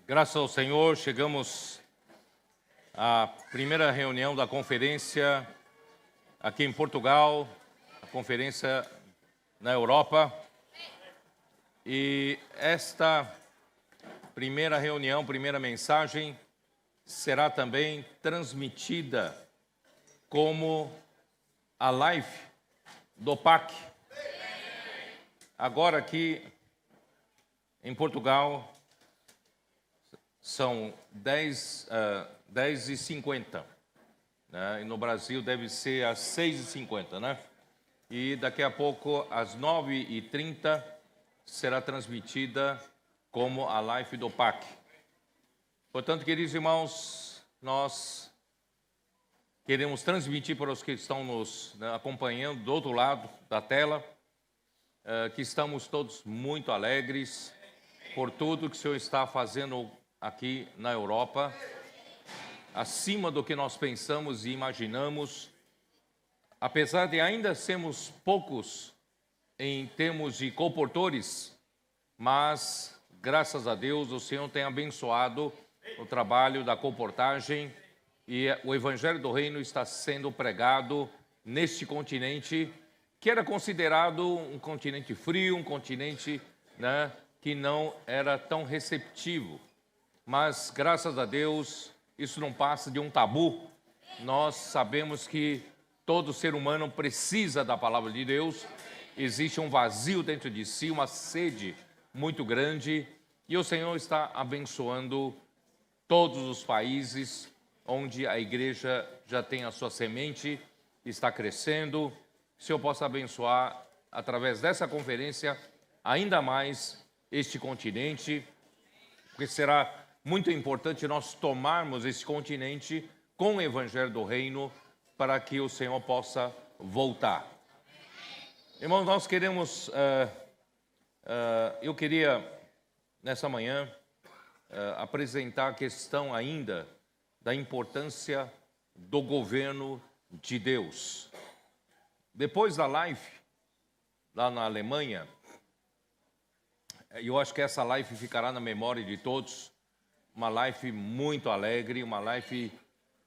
Graças ao Senhor, chegamos à primeira reunião da conferência aqui em Portugal, a conferência na Europa. E esta primeira reunião, primeira mensagem, será também transmitida como a live do PAC. Agora aqui em Portugal são 10h50, né? E no Brasil deve ser às 6h50, né? E daqui a pouco, às 9h30, será transmitida como a live do PAC. Portanto, queridos irmãos, nós queremos transmitir para os que estão nos acompanhando do outro lado da tela, que estamos todos muito alegres por tudo que o Senhor está fazendo aqui na Europa, acima do que nós pensamos e imaginamos. Apesar de ainda sermos poucos em termos de colportores, mas, graças a Deus, o Senhor tem abençoado o trabalho da colportagem e o Evangelho do Reino está sendo pregado neste continente, que era considerado um continente frio, um continente, né, que não era tão receptivo. Mas, graças a Deus, isso não passa de um tabu. Nós sabemos que todo ser humano precisa da palavra de Deus. Existe um vazio dentro de si, uma sede muito grande. E o Senhor está abençoando todos os países onde a igreja já tem a sua semente, está crescendo. Que o Senhor possa abençoar, através dessa conferência, ainda mais este continente, porque será muito importante nós tomarmos esse continente com o Evangelho do Reino para que o Senhor possa voltar. Irmãos, nós queremos, eu queria, nessa manhã, apresentar a questão ainda da importância do governo de Deus. Depois da live, lá na Alemanha, eu acho que essa live ficará na memória de todos, uma live muito alegre, uma live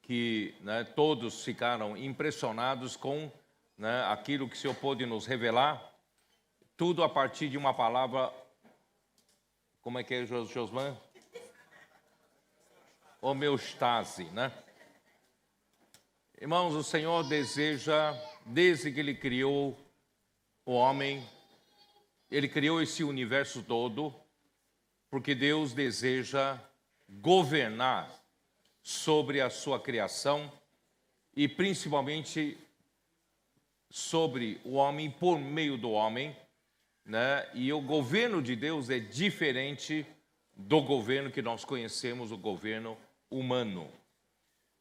que, né, todos ficaram impressionados com, né, aquilo que o Senhor pôde nos revelar, tudo a partir de uma palavra, como é que é, Josman? Homeostase, né? Irmãos, o Senhor deseja, desde que Ele criou o homem, Ele criou esse universo todo, porque Deus deseja governar sobre a sua criação e principalmente sobre o homem, por meio do homem, né? E o governo de Deus é diferente do governo que nós conhecemos, o governo humano.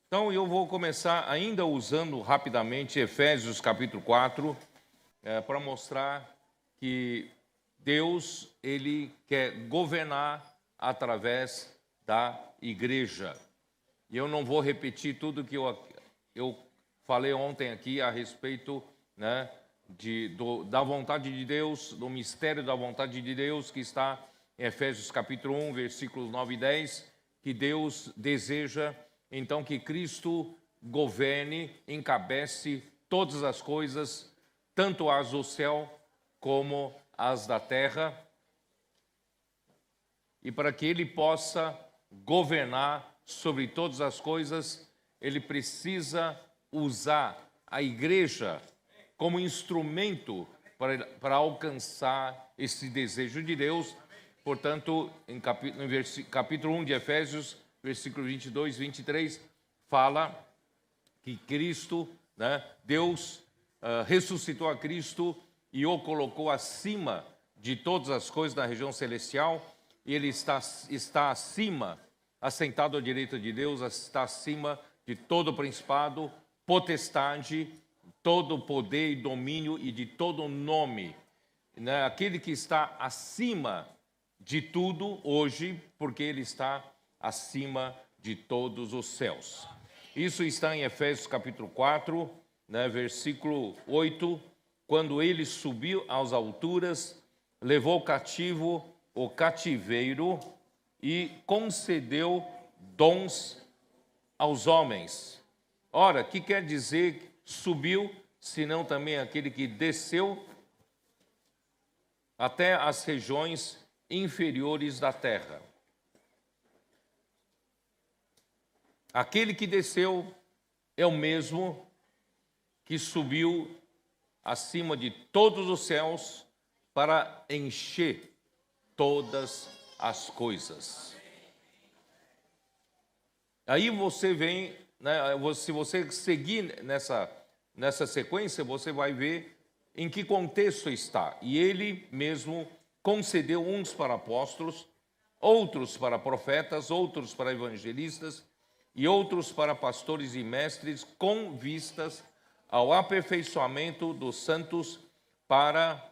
Então eu vou começar ainda usando rapidamente Efésios capítulo 4, para mostrar que Deus, Ele quer governar através da igreja. E eu não vou repetir tudo que eu falei ontem aqui a respeito, né, da vontade de Deus, do mistério da vontade de Deus, que está em Efésios capítulo 1, versículos 9 e 10, que Deus deseja, então, que Cristo governe, encabece todas as coisas, tanto as do céu como as da terra, e para que Ele possa governar sobre todas as coisas, Ele precisa usar a igreja como instrumento para alcançar esse desejo de Deus. Portanto, em capítulo 1 de Efésios, versículo 22 e 23, fala que Cristo, né, Deus ressuscitou a Cristo e o colocou acima de todas as coisas na região celestial. Ele está acima, assentado à direita de Deus, está acima de todo principado, potestade, todo poder e domínio e de todo nome, né? Aquele que está acima de tudo hoje, porque Ele está acima de todos os céus. Isso está em Efésios capítulo 4, né, versículo 8, quando Ele subiu às alturas, levou cativo o cativeiro e concedeu dons aos homens. Ora, que quer dizer subiu, senão também aquele que desceu até as regiões inferiores da terra. Aquele que desceu é o mesmo que subiu acima de todos os céus para encher todas as coisas. Aí você vem, né, se você seguir nessa sequência, você vai ver em que contexto está. E ele mesmo concedeu uns para apóstolos, outros para profetas, outros para evangelistas e outros para pastores e mestres, com vistas ao aperfeiçoamento dos santos para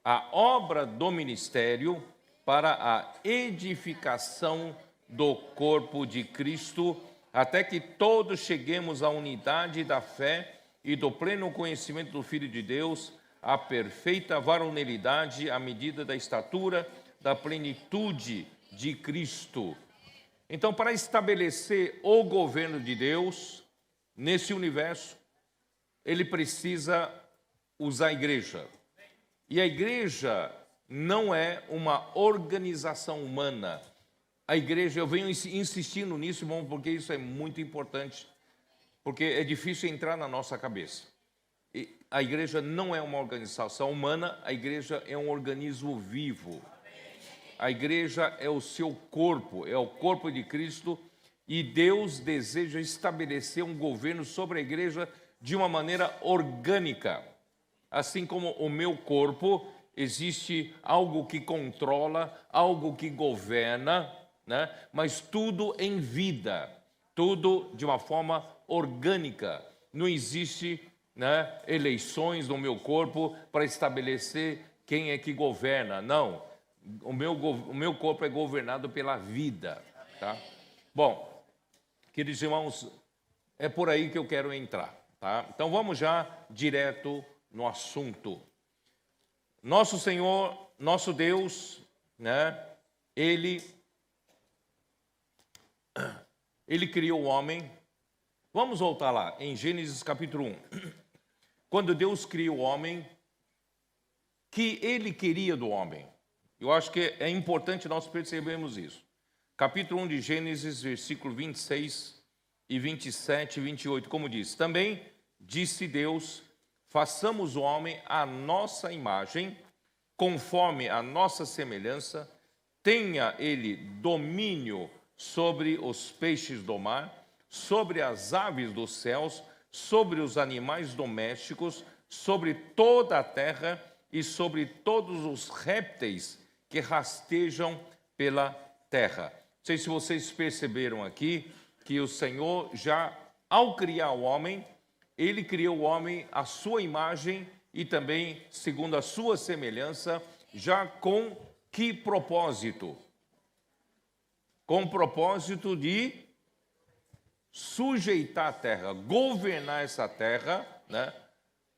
a obra do ministério, para a edificação do corpo de Cristo, até que todos cheguemos à unidade da fé e do pleno conhecimento do Filho de Deus, à perfeita varonilidade, à medida da estatura da plenitude de Cristo. Então, para estabelecer o governo de Deus nesse universo, ele precisa usar a igreja. E a igreja não é uma organização humana. A igreja, eu venho insistindo nisso, irmão, porque isso é muito importante, porque é difícil entrar na nossa cabeça. E a igreja não é uma organização humana, a igreja é um organismo vivo. A igreja é o seu corpo, é o corpo de Cristo, e Deus deseja estabelecer um governo sobre a igreja de uma maneira orgânica. Assim como o meu corpo, existe algo que controla, algo que governa, né? Mas tudo em vida, tudo de uma forma orgânica. Não existe, né, eleições no meu corpo para estabelecer quem é que governa. Não, o meu corpo é governado pela vida. Tá? Bom, queridos irmãos, é por aí que eu quero entrar. Tá? Então vamos já direto no assunto. Nosso Senhor, nosso Deus, né, Ele criou o homem. Vamos voltar lá, em Gênesis capítulo 1. Quando Deus criou o homem, que Ele queria do homem? Eu acho que é importante nós percebermos isso. Capítulo 1 de Gênesis, versículo 26 e 27 e 28, como diz: também disse Deus, façamos o homem à nossa imagem, conforme a nossa semelhança, tenha ele domínio sobre os peixes do mar, sobre as aves dos céus, sobre os animais domésticos, sobre toda a terra e sobre todos os répteis que rastejam pela terra. Não sei se vocês perceberam aqui que o Senhor já, ao criar o homem, Ele criou o homem à sua imagem e também segundo a sua semelhança, já com que propósito? Com o propósito de sujeitar a terra, governar essa terra, né,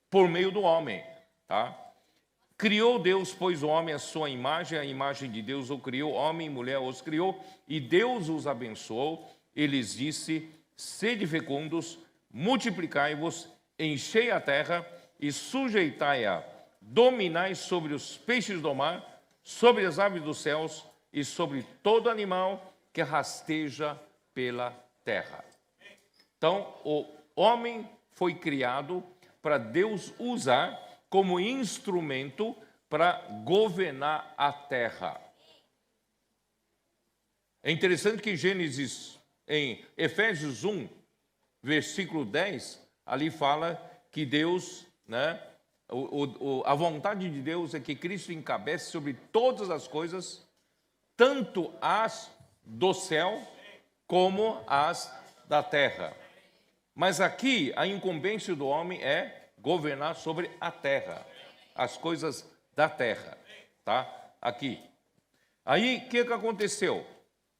por meio do homem, tá? Criou Deus, pois, o homem à sua imagem, a imagem de Deus o criou, homem e mulher os criou, e Deus os abençoou. Ele lhes disse: sede fecundos, multiplicai-vos, enchei a terra e sujeitai-a, dominai sobre os peixes do mar, sobre as aves dos céus e sobre todo animal que rasteja pela terra. Então, o homem foi criado para Deus usar como instrumento para governar a terra. É interessante que em Efésios 1, versículo 10, ali fala que Deus, né, a vontade de Deus é que Cristo encabece sobre todas as coisas, tanto as do céu como as da terra. Mas aqui a incumbência do homem é governar sobre a terra, as coisas da terra, tá? Aqui. Aí, o que aconteceu?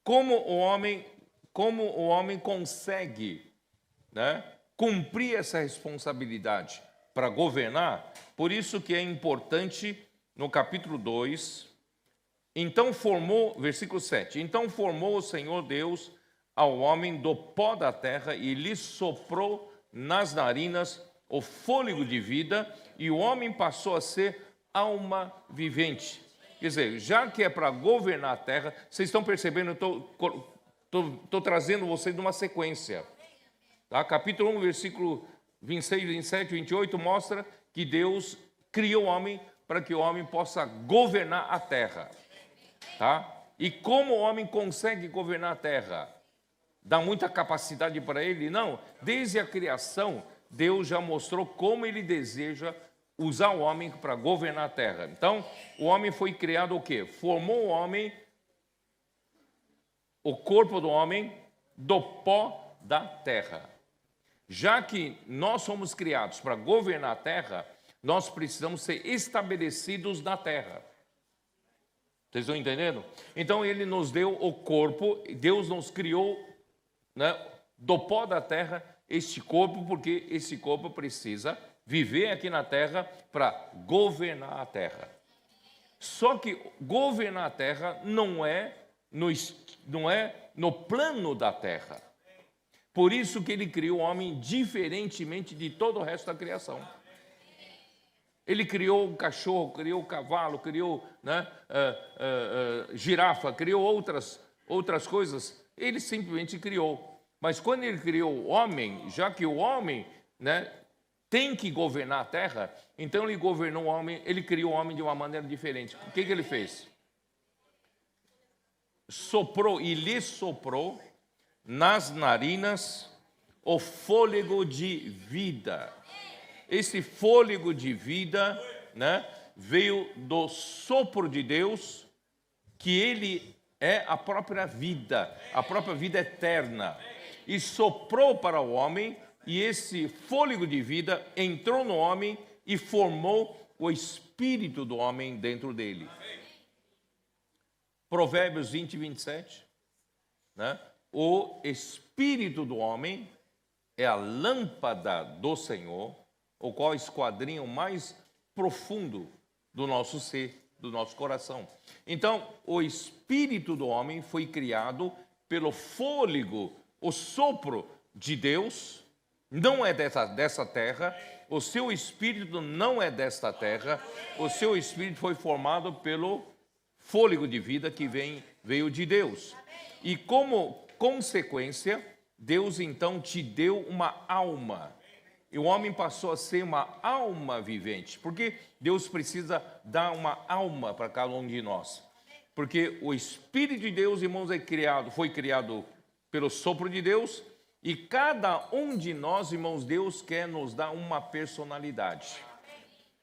Como o homem consegue, né, cumprir essa responsabilidade para governar? Por isso que é importante, no capítulo 2, Então formou, versículo 7, então formou o Senhor Deus ao homem do pó da terra e lhe soprou nas narinas o fôlego de vida, e o homem passou a ser alma vivente. Quer dizer, já que é para governar a terra, vocês estão percebendo, eu estou trazendo vocês numa sequência. Tá? Capítulo 1, versículo 26, 27, 28, mostra que Deus criou o homem para que o homem possa governar a terra. Tá? E como o homem consegue governar a terra? Dá muita capacidade para ele? Não. Desde a criação, Deus já mostrou como ele deseja usar o homem para governar a terra. Então, o homem foi criado o quê? Formou o homem, o corpo do homem, do pó da terra. Já que nós somos criados para governar a terra, nós precisamos ser estabelecidos na terra. Vocês estão entendendo? Então, ele nos deu o corpo, Deus nos criou, né, do pó da terra, este corpo, porque esse corpo precisa viver aqui na terra para governar a terra. Só que governar a terra não é no plano da terra. Por isso que ele criou o homem diferentemente de todo o resto da criação. Ele criou o cachorro, criou o cavalo, criou, né, girafa, criou outras coisas. Ele simplesmente criou. Mas quando ele criou o homem, já que o homem, né, tem que governar a terra, então ele governou o homem, ele criou o homem de uma maneira diferente. O que ele fez? Soprou e lhe soprou nas narinas o fôlego de vida. Esse fôlego de vida, né, veio do sopro de Deus, que ele é a própria vida eterna. E soprou para o homem, e esse fôlego de vida entrou no homem e formou o espírito do homem dentro dele. Provérbios 20, 27. Né? O espírito do homem é a lâmpada do Senhor, o qual esquadrinha o mais profundo do nosso ser, do nosso coração. Então, o espírito do homem foi criado pelo fôlego, o sopro de Deus, não é dessa terra, o seu espírito não é desta terra, o seu espírito foi formado pelo fôlego de vida que veio de Deus. E como consequência, Deus então te deu uma alma. E o homem passou a ser uma alma vivente. Porque Deus precisa dar uma alma para cada um de nós. Porque o Espírito de Deus, irmãos, foi criado pelo sopro de Deus. E cada um de nós, irmãos, Deus quer nos dar uma personalidade.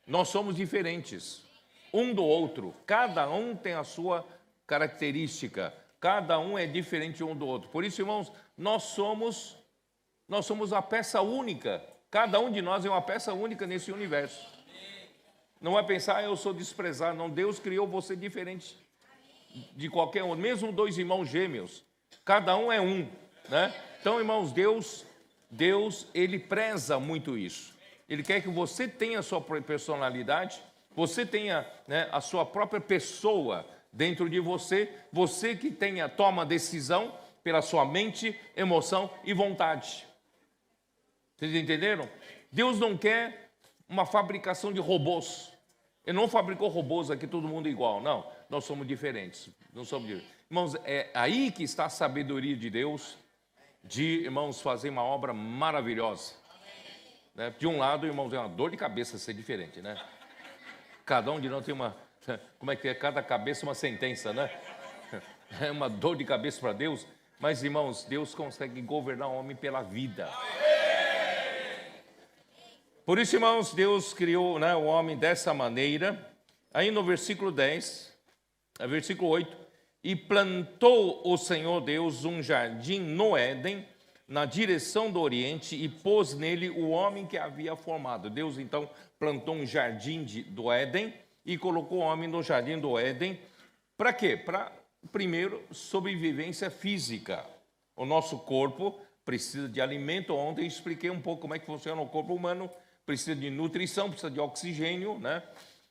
Nós somos diferentes, um do outro. Cada um tem a sua característica. Cada um é diferente um do outro. Por isso, irmãos, nós somos a peça única. Cada um de nós é uma peça única nesse universo. Não é pensar, eu sou desprezado. Não, Deus criou você diferente de qualquer um. Mesmo dois irmãos gêmeos, cada um é um, né? Então, irmãos, Deus, ele preza muito isso. Ele quer que você tenha a sua personalidade, você tenha, né, a sua própria pessoa dentro de você, você que toma decisão pela sua mente, emoção e vontade. Vocês entenderam? Deus não quer uma fabricação de robôs. Ele não fabricou robôs aqui, todo mundo igual. Não, nós somos diferentes. Não somos diferentes. Irmãos, é aí que está a sabedoria de Deus, de, irmãos, fazer uma obra maravilhosa. Né? De um lado, irmãos, é uma dor de cabeça ser diferente, né? Cada um de nós tem uma... Como é que é? Cada cabeça uma sentença, né? É uma dor de cabeça para Deus. Mas, irmãos, Deus consegue governar o homem pela vida. Por isso, irmãos, Deus criou, né, o homem dessa maneira. Aí no versículo 10, versículo 8, e plantou o Senhor Deus um jardim no Éden, na direção do Oriente, e pôs nele o homem que havia formado. Deus, então, plantou um jardim do Éden e colocou o homem no jardim do Éden. Para quê? Para, primeiro, sobrevivência física. O nosso corpo precisa de alimento. Ontem eu expliquei um pouco como é que funciona o corpo humano. Precisa de nutrição, precisa de oxigênio, né?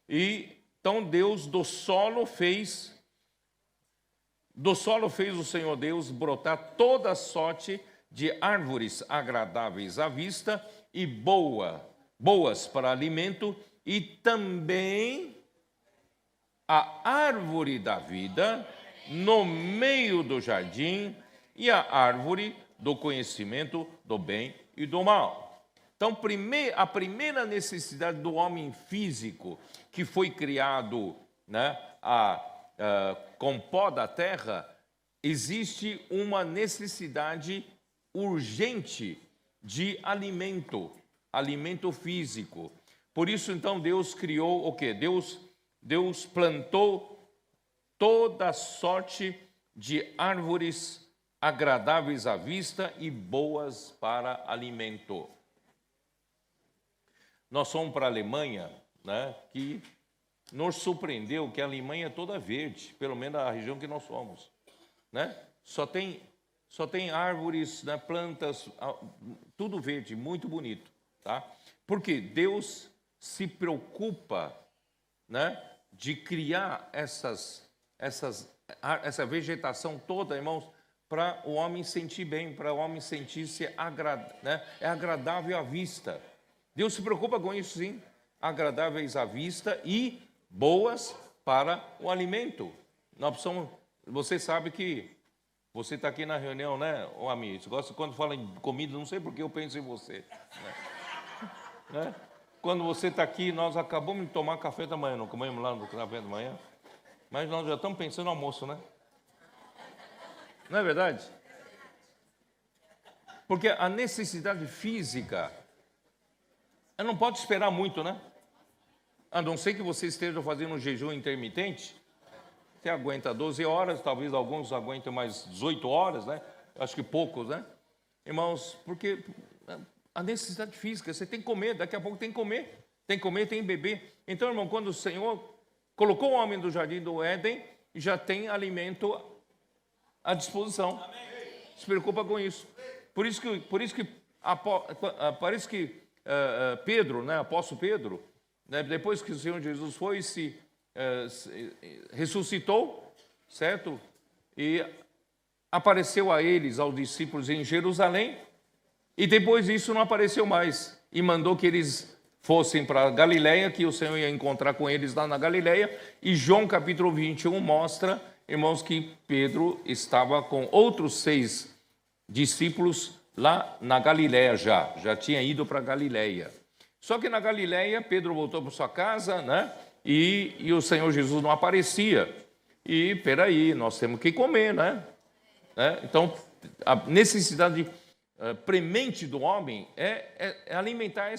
E então Deus do solo fez Do solo fez o Senhor Deus brotar toda sorte de árvores agradáveis à vista e boas para alimento, e também a árvore da vida no meio do jardim e a árvore do conhecimento do bem e do mal. Então, a primeira necessidade do homem físico, que foi criado, né, com pó da terra, existe uma necessidade urgente de alimento físico. Por isso, então, Deus criou o quê? Deus plantou toda sorte de árvores agradáveis à vista e boas para alimento. Nós fomos para a Alemanha, né, que nos surpreendeu que a Alemanha é toda verde, pelo menos a região que nós fomos, né? Só tem árvores, né, plantas, tudo verde, muito bonito, tá? Porque Deus se preocupa, né, de criar essa vegetação toda, irmãos, para o homem sentir bem, para o homem sentir-se agradável à vista. Deus se preocupa com isso, sim, agradáveis à vista e boas para o alimento. Nós precisamos, você sabe que você está aqui na reunião, né, ô amigo? Você gosta quando fala em comida, não sei porque eu penso em você. Né? Quando você está aqui, nós acabamos de tomar café da manhã, não comemos lá no café da manhã, mas nós já estamos pensando no almoço, né? Não é verdade? Porque a necessidade física, ela não pode esperar muito, né? A não ser que você esteja fazendo um jejum intermitente, você aguenta 12 horas, talvez alguns aguentem mais 18 horas, né? Acho que poucos, né? Irmãos, porque a necessidade física, você tem que comer, daqui a pouco tem que comer, tem que beber. Então, irmão, quando o Senhor colocou o homem do jardim do Éden, já tem alimento à disposição. Se preocupa com isso. Por isso que parece que Pedro, né, apóstolo Pedro, né, depois que o Senhor Jesus foi se ressuscitou, certo? E apareceu a eles, aos discípulos em Jerusalém, e depois disso não apareceu mais, e mandou que eles fossem para Galiléia, que o Senhor ia encontrar com eles lá na Galiléia, e João capítulo 21 mostra, irmãos, que Pedro estava com outros 6 discípulos lá na Galiléia já tinha ido para Galiléia. Só que na Galiléia, Pedro voltou para sua casa, né? E o Senhor Jesus não aparecia. E, peraí, nós temos que comer, né? Então, a necessidade premente do homem é alimentar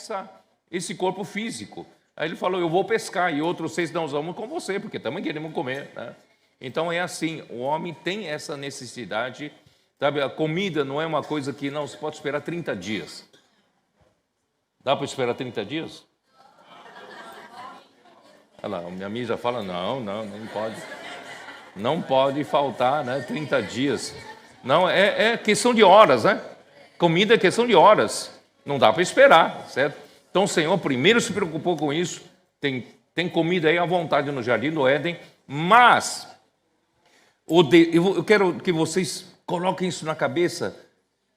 esse corpo físico. Aí ele falou, eu vou pescar, e outros 6, nós vamos com você, porque também queremos comer, né? Então, é assim, o homem tem essa necessidade, sabe? A comida não é uma coisa que não se pode esperar 30 dias. Dá para esperar 30 dias? Olha lá, minha amiga já fala, não pode. Não pode faltar, né, 30 dias. Não, é questão de horas, né? Comida é questão de horas. Não dá para esperar, certo? Então o Senhor primeiro se preocupou com isso. Tem comida aí à vontade no Jardim do Éden, mas eu quero que vocês coloquem isso na cabeça.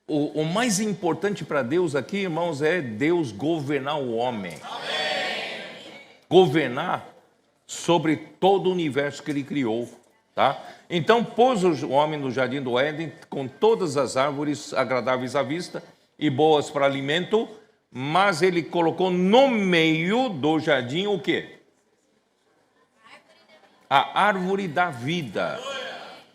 O mais importante para Deus aqui, irmãos, é Deus governar o homem. Amém. Governar sobre todo o universo que Ele criou, tá? Então, pôs o homem no jardim do Éden com todas as árvores agradáveis à vista e boas para alimento, mas Ele colocou no meio do jardim o quê? A árvore da vida.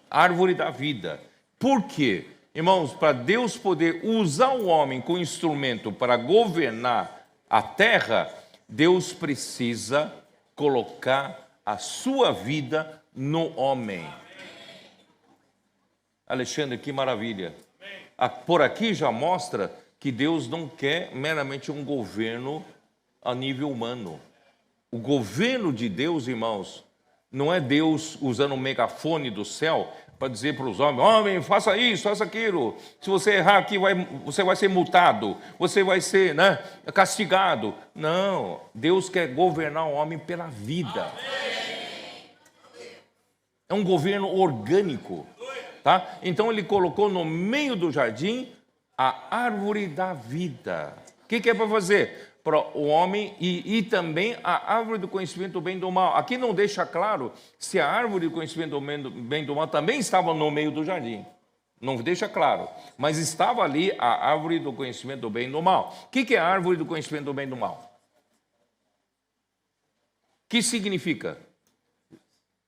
Árvore da vida. Por quê? Irmãos, para Deus poder usar o homem como instrumento para governar a terra, Deus precisa colocar a sua vida no homem. Alexandre, que maravilha. Por aqui já mostra que Deus não quer meramente um governo a nível humano. O governo de Deus, irmãos, não é Deus usando um megafone do céu para dizer para os homens, homem, faça isso, faça aquilo. Se você errar aqui, você vai ser multado, você vai ser, né, castigado. Não, Deus quer governar o homem pela vida. É um governo orgânico. tá? Então ele colocou no meio do jardim a árvore da vida. O que é para fazer? Para o homem e também a árvore do conhecimento do bem e do mal. Aqui não deixa claro se a árvore do conhecimento do bem e do mal também estava no meio do jardim. Não deixa claro. Mas estava ali a árvore do conhecimento do bem e do mal. O que é a árvore do conhecimento do bem e do mal? O que significa?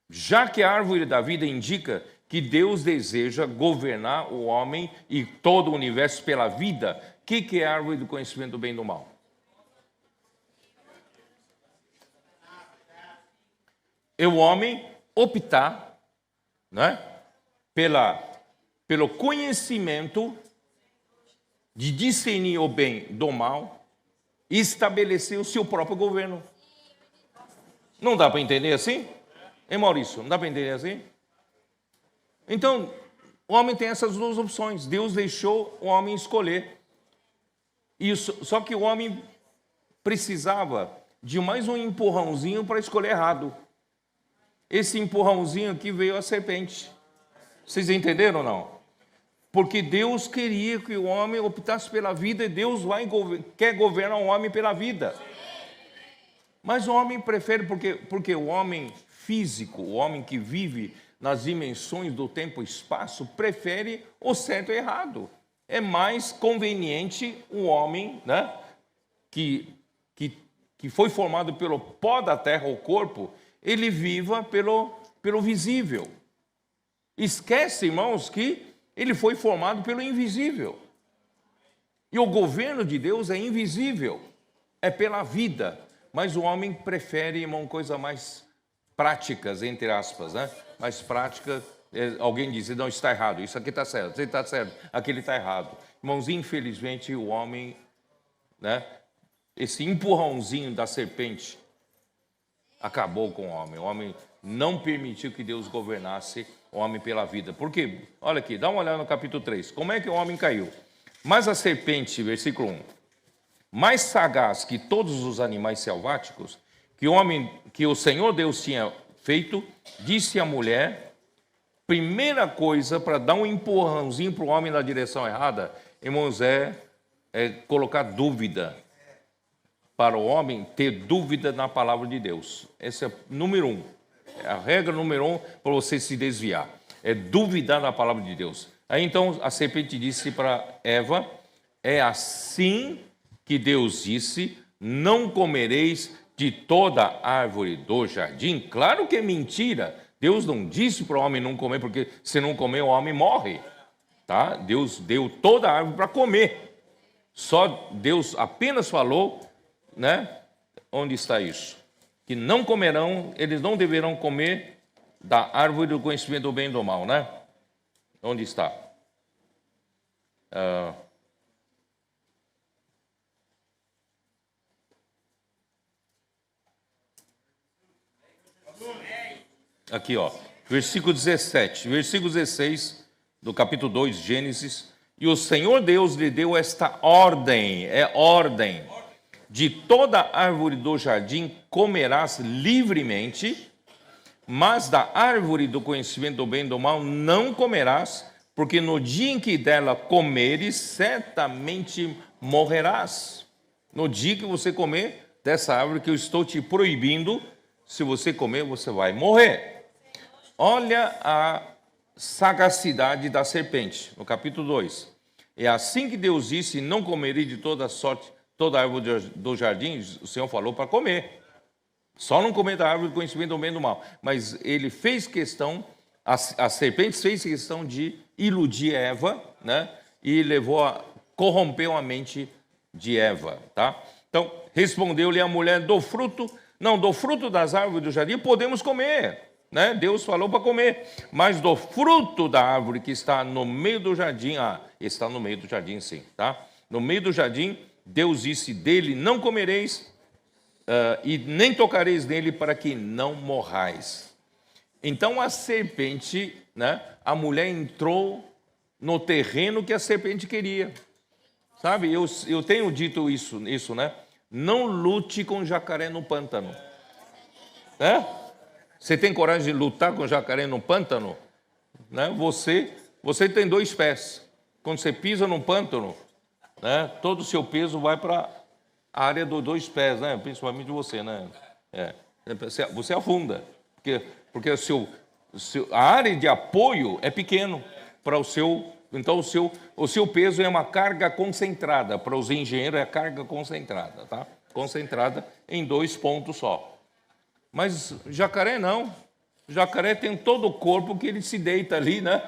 Já que a árvore da vida indica que Deus deseja governar o homem e todo o universo pela vida, o que é a árvore do conhecimento do bem e do mal? É o homem optar, né, pelo conhecimento de discernir o bem do mal e estabelecer o seu próprio governo. Não dá para entender assim? Hein, Maurício? Não dá para entender assim? Então, o homem tem essas duas opções. Deus deixou o homem escolher. Só que o homem precisava de mais um empurrãozinho para escolher errado. Esse empurrãozinho aqui veio a serpente. Vocês entenderam ou não? Porque Deus queria que o homem optasse pela vida e Deus quer governar o homem pela vida. Mas o homem prefere, porque o homem físico, o homem que vive nas dimensões do tempo e espaço, prefere o certo e o errado. É mais conveniente o homem, né, que foi formado pelo pó da terra, o corpo, ele viva pelo visível. Esquece, irmãos, que ele foi formado pelo invisível. E o governo de Deus é invisível, é pela vida. Mas o homem prefere, irmão, coisas mais práticas, entre aspas, né? Mais prática, alguém diz, não, está errado, isso aqui está certo, isso está certo, aquele está errado. Irmãos, infelizmente o homem, né? Esse empurrãozinho da serpente acabou com o homem. O homem não permitiu que Deus governasse o homem pela vida. Por quê? Olha aqui, dá uma olhada no capítulo 3. Como é que o homem caiu? Mas a serpente, versículo 1, mais sagaz que todos os animais selváticos, que o Senhor Deus tinha feito, disse à mulher, primeira coisa para dar um empurrãozinho para o homem na direção errada, irmãos, é colocar dúvida. Para o homem ter dúvida na palavra de Deus. Esse é número 1. É a regra número 1 para você se desviar. É duvidar na palavra de Deus. Aí então a serpente disse para Eva, é assim que Deus disse, não comereis de toda árvore do jardim. Claro que é mentira. Deus não disse para o homem não comer, porque se não comer o homem morre. Tá? Deus deu toda a árvore para comer. Só Deus apenas falou, né? Onde está isso? Que não comerão, eles não deverão comer da árvore do conhecimento do bem e do mal, né? Onde está? Aqui, ó, versículo 17, versículo 16 do capítulo 2, Gênesis. E o Senhor Deus lhe deu esta ordem, ordem. De toda árvore do jardim comerás livremente, mas da árvore do conhecimento do bem e do mal não comerás, porque no dia em que dela comeres, certamente morrerás. No dia que você comer dessa árvore que eu estou te proibindo, se você comer, você vai morrer. Olha a sagacidade da serpente, no capítulo 2. É assim que Deus disse, não comerei de toda sorte, toda árvore do jardim, o Senhor falou para comer. Só não comer da árvore do conhecimento do bem e do mal. Mas ele fez questão, a serpente fez questão de iludir Eva, né? E corrompeu a mente de Eva, tá? Então, respondeu-lhe a mulher, do fruto das árvores do jardim podemos comer, né? Deus falou para comer, mas do fruto da árvore que está no meio do jardim, está no meio do jardim sim, tá? No meio do jardim, Deus disse, dele não comereis e nem tocareis nele para que não morrais. Então a serpente, né, a mulher entrou no terreno que a serpente queria. Sabe, eu tenho dito isso, né? Não lute com jacaré no pântano. Né? Você tem coragem de lutar com jacaré no pântano? Né? Você Você tem 2 pés. Quando você pisa num pântano, né, todo o seu peso vai para a área dos 2 pés, né? Principalmente você, né? Você afunda, porque a área de apoio é pequeno para o seu. Então o seu peso é uma carga concentrada. Para os engenheiros é a carga concentrada, tá? Concentrada em 2 pontos só. Mas jacaré não. Jacaré tem todo o corpo que ele se deita ali, né?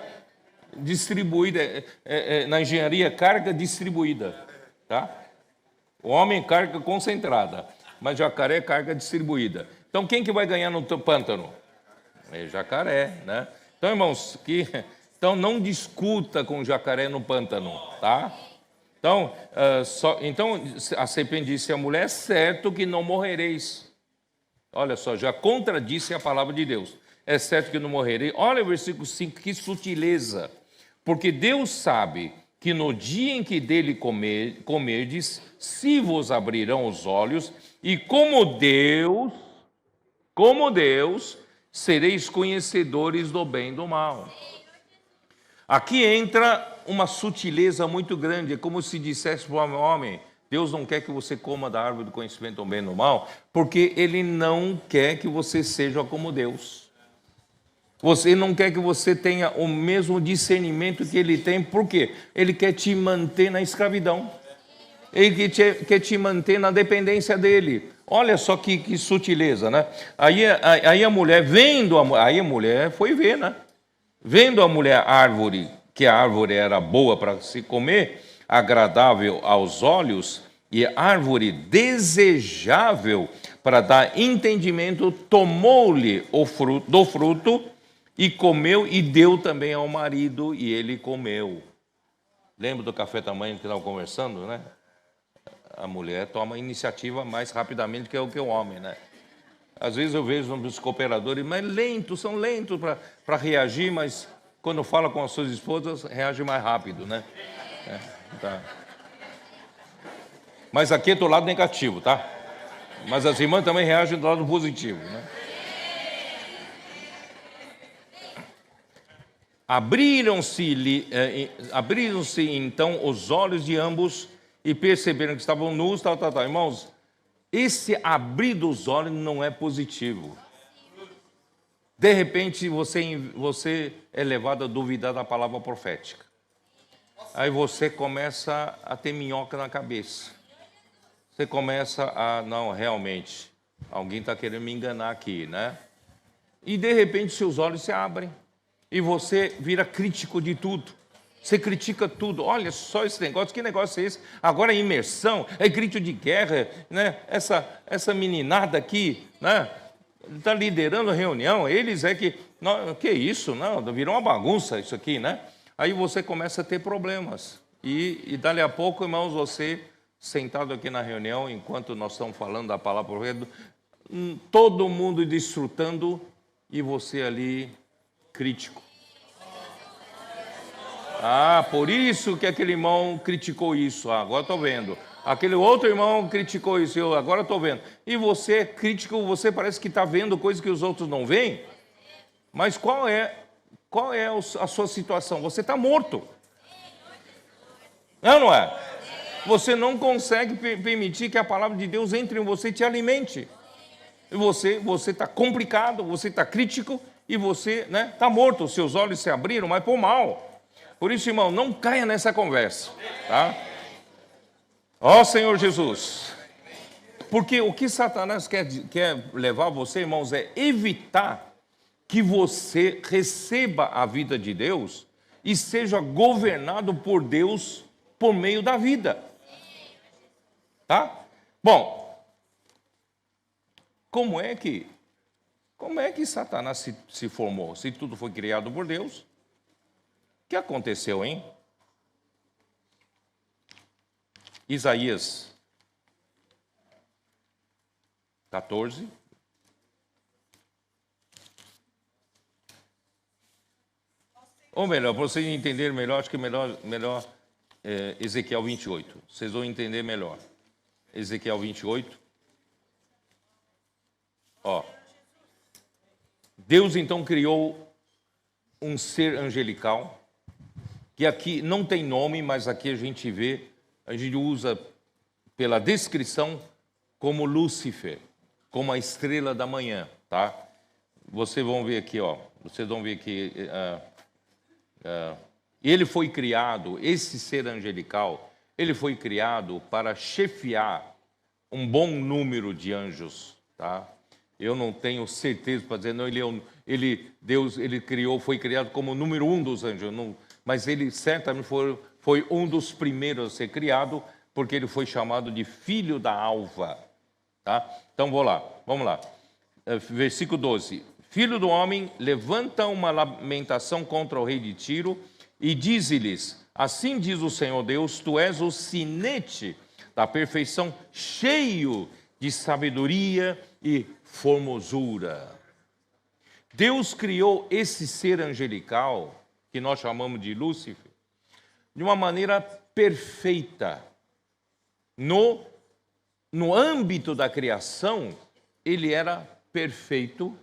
Distribuída, na engenharia, carga distribuída, tá? O homem, carga concentrada, mas jacaré, carga distribuída. Então, quem que vai ganhar no pântano? É jacaré, né? Então, irmãos, então não discuta com jacaré no pântano, tá? Então, então a serpente disse à mulher: é certo que não morrereis. Olha só, já contradisse a palavra de Deus. É certo que não morrerei. Olha o versículo 5, que sutileza. Porque Deus sabe que no dia em que dele comerdes, se vos abrirão os olhos, e como Deus, sereis conhecedores do bem e do mal. Aqui entra uma sutileza muito grande. É como se dissesse para o homem: Deus não quer que você coma da árvore do conhecimento do bem e do mal, porque Ele não quer que você seja como Deus. Você não quer que você tenha o mesmo discernimento que Ele tem. Por quê? Ele quer te manter na escravidão. Ele quer te manter na dependência dEle. Olha só que sutileza, né? Aí a mulher, aí a mulher foi ver, né? Vendo a mulher a árvore, que a árvore era boa para se comer, agradável aos olhos, e árvore desejável para dar entendimento, tomou-lhe do fruto e comeu, e deu também ao marido, e ele comeu. Lembra do café da manhã que estava conversando, né? A mulher toma a iniciativa mais rapidamente que o homem, né? Às vezes eu vejo nos cooperadores, mas são lentos para reagir, mas quando fala com as suas esposas, reage mais rápido, né? Tá. Mas aqui é do lado negativo, tá? Mas as irmãs também reagem do lado positivo, né? Abriram-se então os olhos de ambos e perceberam que estavam nus, tal. Irmãos, esse abrir dos olhos não é positivo. De repente, você é levado a duvidar da palavra profética. Aí você começa a ter minhoca na cabeça. Você começa não, realmente, alguém está querendo me enganar aqui, né? E de repente seus olhos se abrem. E você vira crítico de tudo. Você critica tudo. Olha só esse negócio, que negócio é esse? Agora é imersão, é grito de guerra, né? Essa meninada aqui, né? Está liderando a reunião, eles que isso? Não, virou uma bagunça isso aqui, né? Aí você começa a ter problemas. E dali a pouco, irmãos, você sentado aqui na reunião, enquanto nós estamos falando da palavra profética, todo mundo desfrutando e você ali crítico. Por isso que aquele irmão criticou isso. Agora estou vendo. Aquele outro irmão criticou isso. Agora estou vendo. E você, crítico, você parece que está vendo coisas que os outros não veem. Mas qual é a sua situação? Você está morto. Não é? Você não consegue permitir que a palavra de Deus entre em você e te alimente. E você está complicado, você está crítico e você está morto. Os seus olhos se abriram, mas por mal. Por isso, irmão, não caia nessa conversa, tá? Ó Senhor Jesus. Porque o que Satanás quer levar você, irmãos, é evitar que você receba a vida de Deus e seja governado por Deus por meio da vida. Tá? Bom, como é que Satanás se formou? Se tudo foi criado por Deus, o que aconteceu, hein? Isaías 14. Ou melhor, para vocês entenderem melhor, acho que melhor Ezequiel 28. Vocês vão entender melhor. Ezequiel 28. Deus então criou um ser angelical que aqui não tem nome, mas aqui a gente usa pela descrição como Lúcifer, como a estrela da manhã, tá? Vocês vão ver aqui, ó. Vocês vão ver que ele foi criado, esse ser angelical, ele foi criado para chefiar um bom número de anjos, tá? Eu não tenho certeza para dizer, não, Deus foi criado como o número 1 dos anjos, não, mas ele certamente foi um dos primeiros a ser criado, porque ele foi chamado de filho da alva, tá? Então vamos lá. Versículo 12. Filho do homem, levanta uma lamentação contra o rei de Tiro e dize-lhes, assim diz o Senhor Deus, tu és o sinete da perfeição, cheio de sabedoria e formosura. Deus criou esse ser angelical, que nós chamamos de Lúcifer, de uma maneira perfeita. No âmbito da criação, ele era perfeito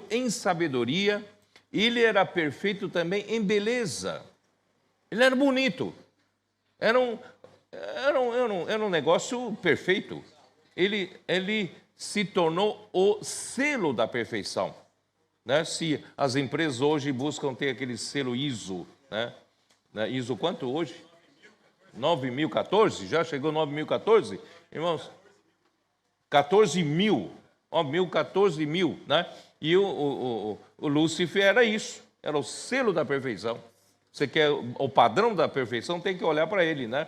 em sabedoria, ele era perfeito também em beleza. Ele era bonito. Era um negócio perfeito. Ele se tornou o selo da perfeição, né? Se as empresas hoje buscam ter aquele selo ISO, né? ISO quanto hoje? 9014? Já chegou 9014? Irmãos, 14 mil. 14 mil, né? E o Lúcifer era isso, era o selo da perfeição. Você quer o padrão da perfeição, tem que olhar para ele, né?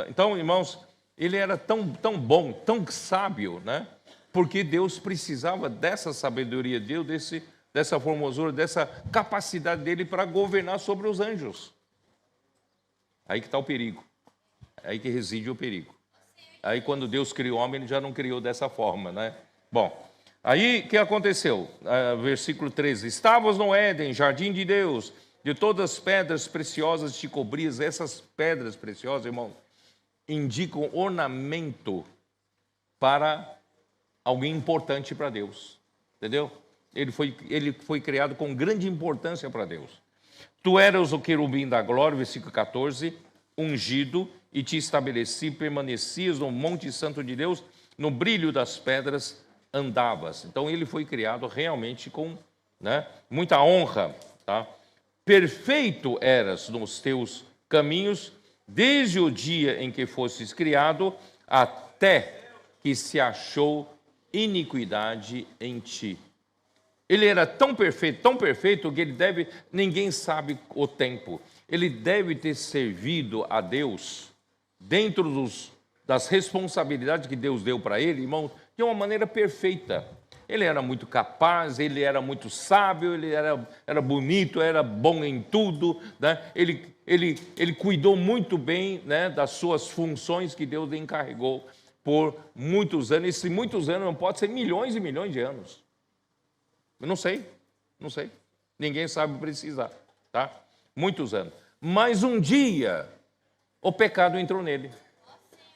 Então, irmãos, ele era tão bom, tão sábio, né? Porque Deus precisava dessa sabedoria de Deus, dessa formosura, dessa capacidade dele para governar sobre os anjos. Aí que está o perigo. Aí que reside o perigo. Aí quando Deus criou o homem, ele já não criou dessa forma, né? Bom, aí o que aconteceu? Versículo 13. Estavas no Éden, jardim de Deus, de todas as pedras preciosas te cobrias. Essas pedras preciosas, irmão, indicam ornamento para alguém importante para Deus. Entendeu? Ele foi criado com grande importância para Deus. Tu eras o querubim da glória, versículo 14, ungido, e te estabeleci, permanecias no monte santo de Deus, no brilho das pedras andavas. Então ele foi criado realmente com, né, muita honra, tá? Perfeito eras nos teus caminhos, desde o dia em que fostes criado, até que se achou iniquidade em ti. Ele era tão perfeito, que ninguém sabe o tempo. Ele deve ter servido a Deus dentro das responsabilidades que Deus deu para ele, irmão, de uma maneira perfeita. Ele era muito capaz, ele era muito sábio, ele era bonito, era bom em tudo, né? Ele cuidou muito bem, né, das suas funções que Deus lhe encarregou por muitos anos. Esses muitos anos não pode ser milhões e milhões de anos. Eu não sei. Ninguém sabe precisar, tá? Muitos anos. Mas um dia, o pecado entrou nele.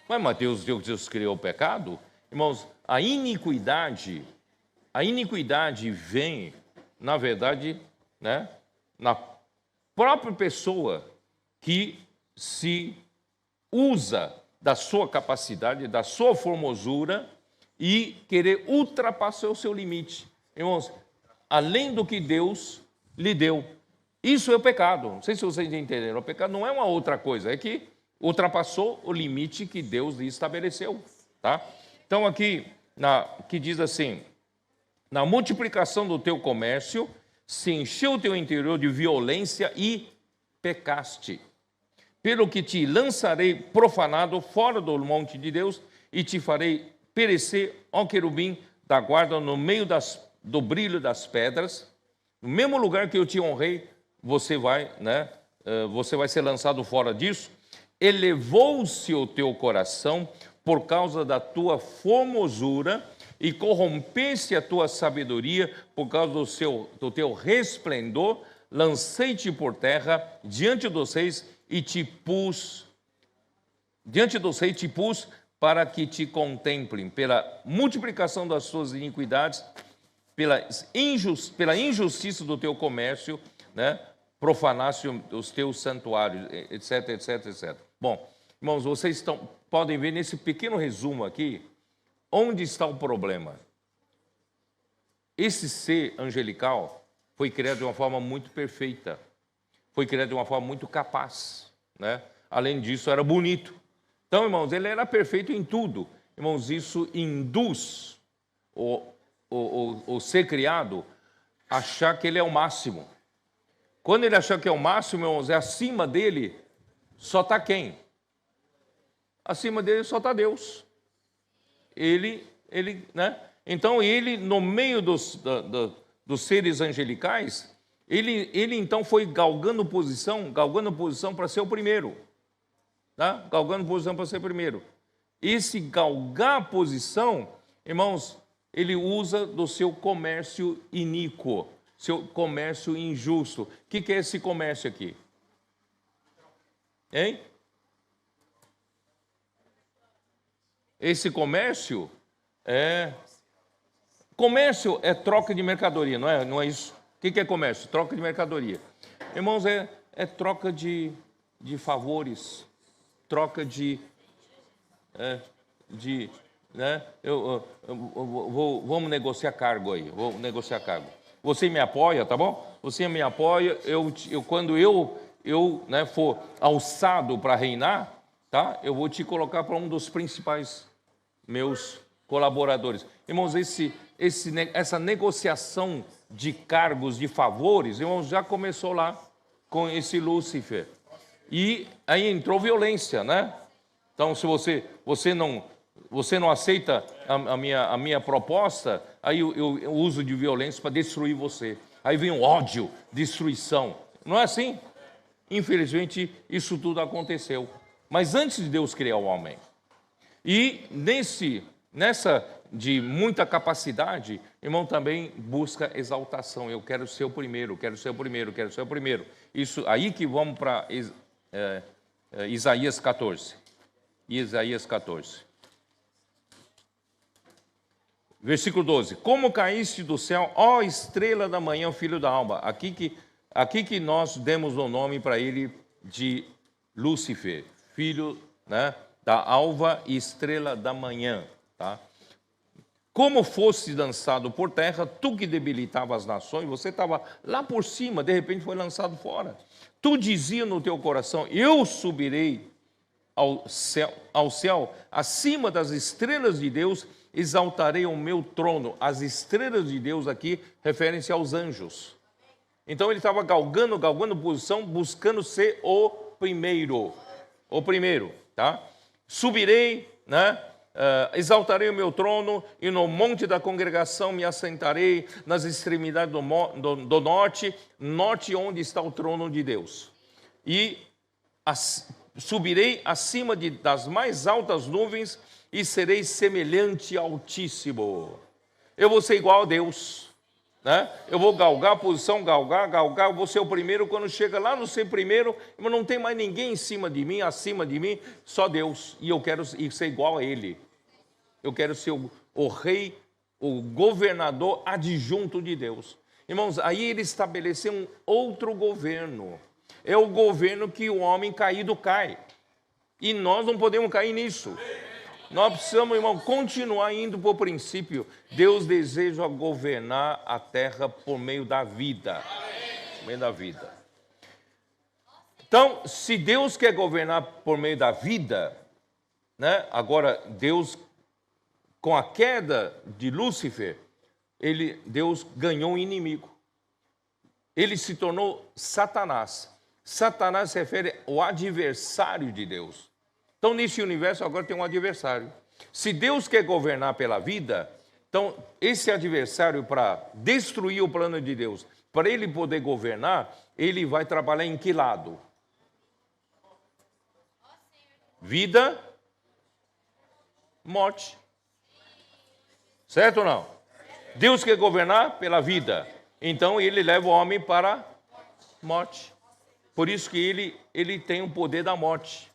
Mas Deus criou o pecado? Irmãos, a iniquidade vem, na verdade, né, na própria pessoa que se usa da sua capacidade, da sua formosura e querer ultrapassar o seu limite. Irmãos, além do que Deus lhe deu. Isso é o pecado. Não sei se vocês entenderam. O pecado não é uma outra coisa, é que ultrapassou o limite que Deus lhe estabeleceu. Tá? Então aqui, que diz assim, na multiplicação do teu comércio, se encheu o teu interior de violência e pecaste. Pelo que te lançarei profanado fora do monte de Deus e te farei perecer, ó querubim da guarda, no meio do brilho das pedras. No mesmo lugar que eu te honrei, você vai ser lançado fora disso. Elevou-se o teu coração por causa da tua formosura e corrompesse a tua sabedoria por causa do teu resplendor. Lancei-te por terra diante dos reis e te pus para que te contemplem pela multiplicação das suas iniquidades, pela injustiça do teu comércio, né, profanasse os teus santuários, etc, etc, etc. Bom, irmãos, vocês podem ver nesse pequeno resumo aqui, onde está o problema. Esse ser angelical foi criado de uma forma muito perfeita, foi criado de uma forma muito capaz, né? Além disso, era bonito. Então, irmãos, ele era perfeito em tudo. Irmãos, isso induz o ser criado a achar que ele é o máximo. Quando ele achar que é o máximo, irmãos, acima dele só está quem? Acima dele só está Deus. Ele, né? Então, ele, no meio dos seres angelicais, ele então foi galgando posição para ser o primeiro. Tá? Galgando posição para ser primeiro. Esse galgar a posição, irmãos, ele usa do seu comércio iníquo, seu comércio injusto. O que é esse comércio aqui? Hein? Esse comércio é... Comércio é troca de mercadoria, não é isso? O que é comércio? Troca de mercadoria. Irmãos, é troca de favores, troca né? Vamos negociar cargo aí, vou negociar cargo. Você me apoia, tá bom? Você me apoia, quando eu né, for alçado para reinar, tá? Eu vou te colocar para um dos principais meus colaboradores. Irmãos, essa negociação de cargos, de favores, irmãos, já começou lá com esse Lúcifer. E aí entrou violência, né? Então, se você não aceita a minha proposta, aí eu uso de violência para destruir você. Aí vem o ódio, destruição. Não é assim? Infelizmente, isso tudo aconteceu. Mas antes de Deus criar o homem, e nessa de muita capacidade, irmão, também busca exaltação. Eu quero ser o primeiro, quero ser o primeiro, quero ser o primeiro. Isso aí que vamos para Isaías 14. Isaías 14. Versículo 12. Como caíste do céu, ó estrela da manhã, filho da alba. Aqui que nós demos o nome para ele de Lúcifer, filho, né, da alva e estrela da manhã. Tá? Como fosse lançado por terra, tu que debilitava as nações, você estava lá por cima, de repente foi lançado fora. Tu dizia no teu coração, eu subirei ao céu, acima das estrelas de Deus, exaltarei o meu trono. As estrelas de Deus aqui referem-se aos anjos. Então ele estava galgando posição, buscando ser o primeiro. O primeiro, tá? Subirei, né? Exaltarei o meu trono e no monte da congregação me assentarei nas extremidades do norte onde está o trono de Deus. E subirei acima das mais altas nuvens e serei semelhante ao Altíssimo. Eu vou ser igual a Deus, né? Eu vou galgar a posição, galgar, eu vou ser o primeiro. Quando chega lá no ser primeiro, não tem mais ninguém em cima de mim, acima de mim, só Deus. E eu quero ser igual a Ele. Eu quero ser o rei, o governador adjunto de Deus. Irmãos, aí ele estabeleceu um outro governo. É o governo que o homem caído cai. E nós não podemos cair nisso. Nós precisamos, irmão, continuar indo para o princípio. Deus deseja governar a terra por meio da vida. Por meio da vida. Então, se Deus quer governar por meio da vida, né? Agora, Deus, com a queda de Lúcifer, Deus ganhou um inimigo. Ele se tornou Satanás. Satanás se refere ao adversário de Deus. Então, nesse universo, agora tem um adversário. Se Deus quer governar pela vida, então, esse adversário, para destruir o plano de Deus, para ele poder governar, ele vai trabalhar em que lado? Vida, morte. Certo ou não? Deus quer governar pela vida. Então, ele leva o homem para a morte. Por isso que ele tem o poder da morte.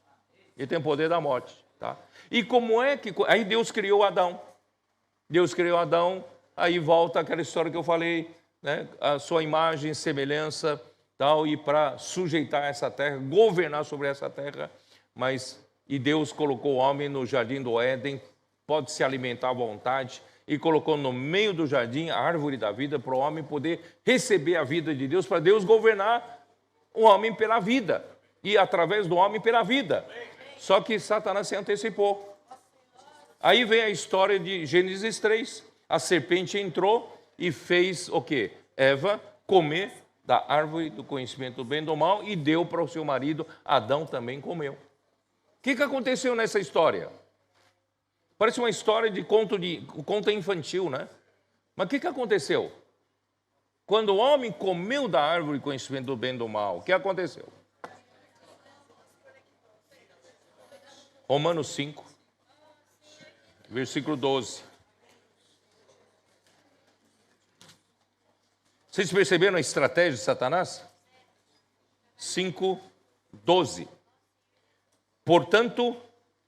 Ele tem o poder da morte. Tá? E como é que... Aí Deus criou Adão. Deus criou Adão, aí volta aquela história que eu falei, né? A sua imagem e semelhança, tal, e para sujeitar essa terra, governar sobre essa terra, e Deus colocou o homem no jardim do Éden, pode se alimentar à vontade, e colocou no meio do jardim a árvore da vida para o homem poder receber a vida de Deus, para Deus governar o homem pela vida, e através do homem pela vida. Só que Satanás se antecipou. Aí vem a história de Gênesis 3. A serpente entrou e fez o quê? Eva comer da árvore do conhecimento do bem e do mal e deu para o seu marido. Adão também comeu. O que aconteceu nessa história? Parece uma história de conto infantil, né? Mas o que aconteceu? Quando o homem comeu da árvore do conhecimento do bem e do mal, o que aconteceu? Romanos 5, versículo 12. Vocês perceberam a estratégia de Satanás? 5, 12. Portanto,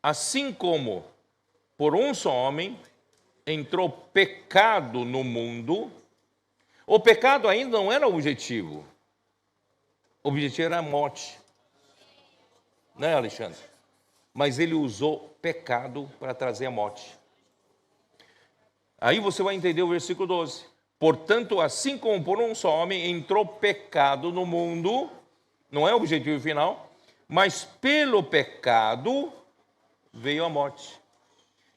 assim como por um só homem entrou pecado no mundo, o pecado ainda não era o objetivo. O objetivo era a morte. Né, Alexandre? Mas ele usou pecado para trazer a morte. Aí você vai entender o versículo 12. Portanto, assim como por um só homem entrou pecado no mundo, não é o objetivo final, mas pelo pecado veio a morte.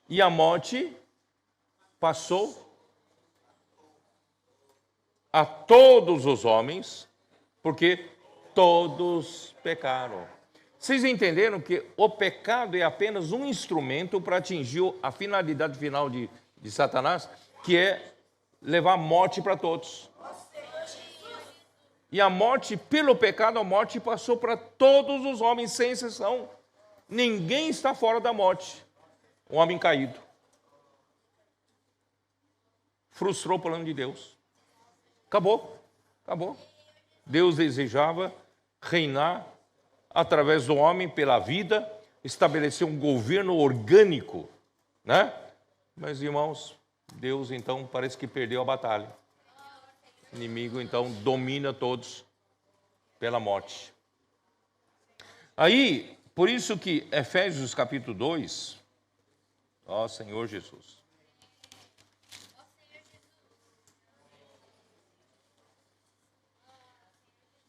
E a morte passou a todos os homens, porque todos pecaram. Vocês entenderam que o pecado é apenas um instrumento para atingir a finalidade final de Satanás, que é levar a morte para todos. E a morte, pelo pecado, a morte passou para todos os homens, sem exceção. Ninguém está fora da morte. O homem caído. Frustrou o plano de Deus. Acabou. Deus desejava reinar através do homem pela vida, estabelecer um governo orgânico, né? Mas, irmãos, Deus então parece que perdeu a batalha. O inimigo então domina todos pela morte. Aí, por isso que Efésios capítulo 2, ó Senhor Jesus.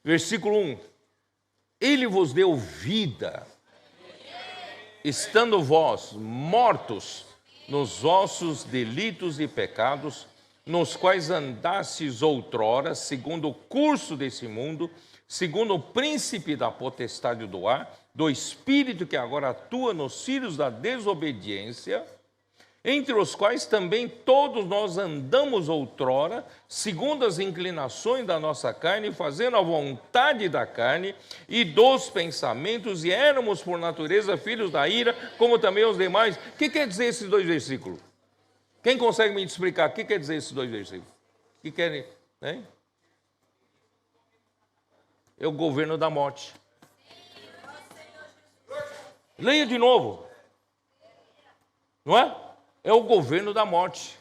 Versículo 1. Ele vos deu vida, estando vós mortos nos vossos delitos e pecados, nos quais andastes outrora, segundo o curso desse mundo, segundo o príncipe da potestade do ar, do espírito que agora atua nos filhos da desobediência, entre os quais também todos nós andamos outrora, segundo as inclinações da nossa carne, fazendo a vontade da carne e dos pensamentos, e éramos por natureza filhos da ira, como também os demais. O que quer dizer esses dois versículos? Quem consegue me explicar o que quer dizer esses dois versículos? O que querem? Né? É o governo da morte. Leia de novo. Não é? É o governo da morte.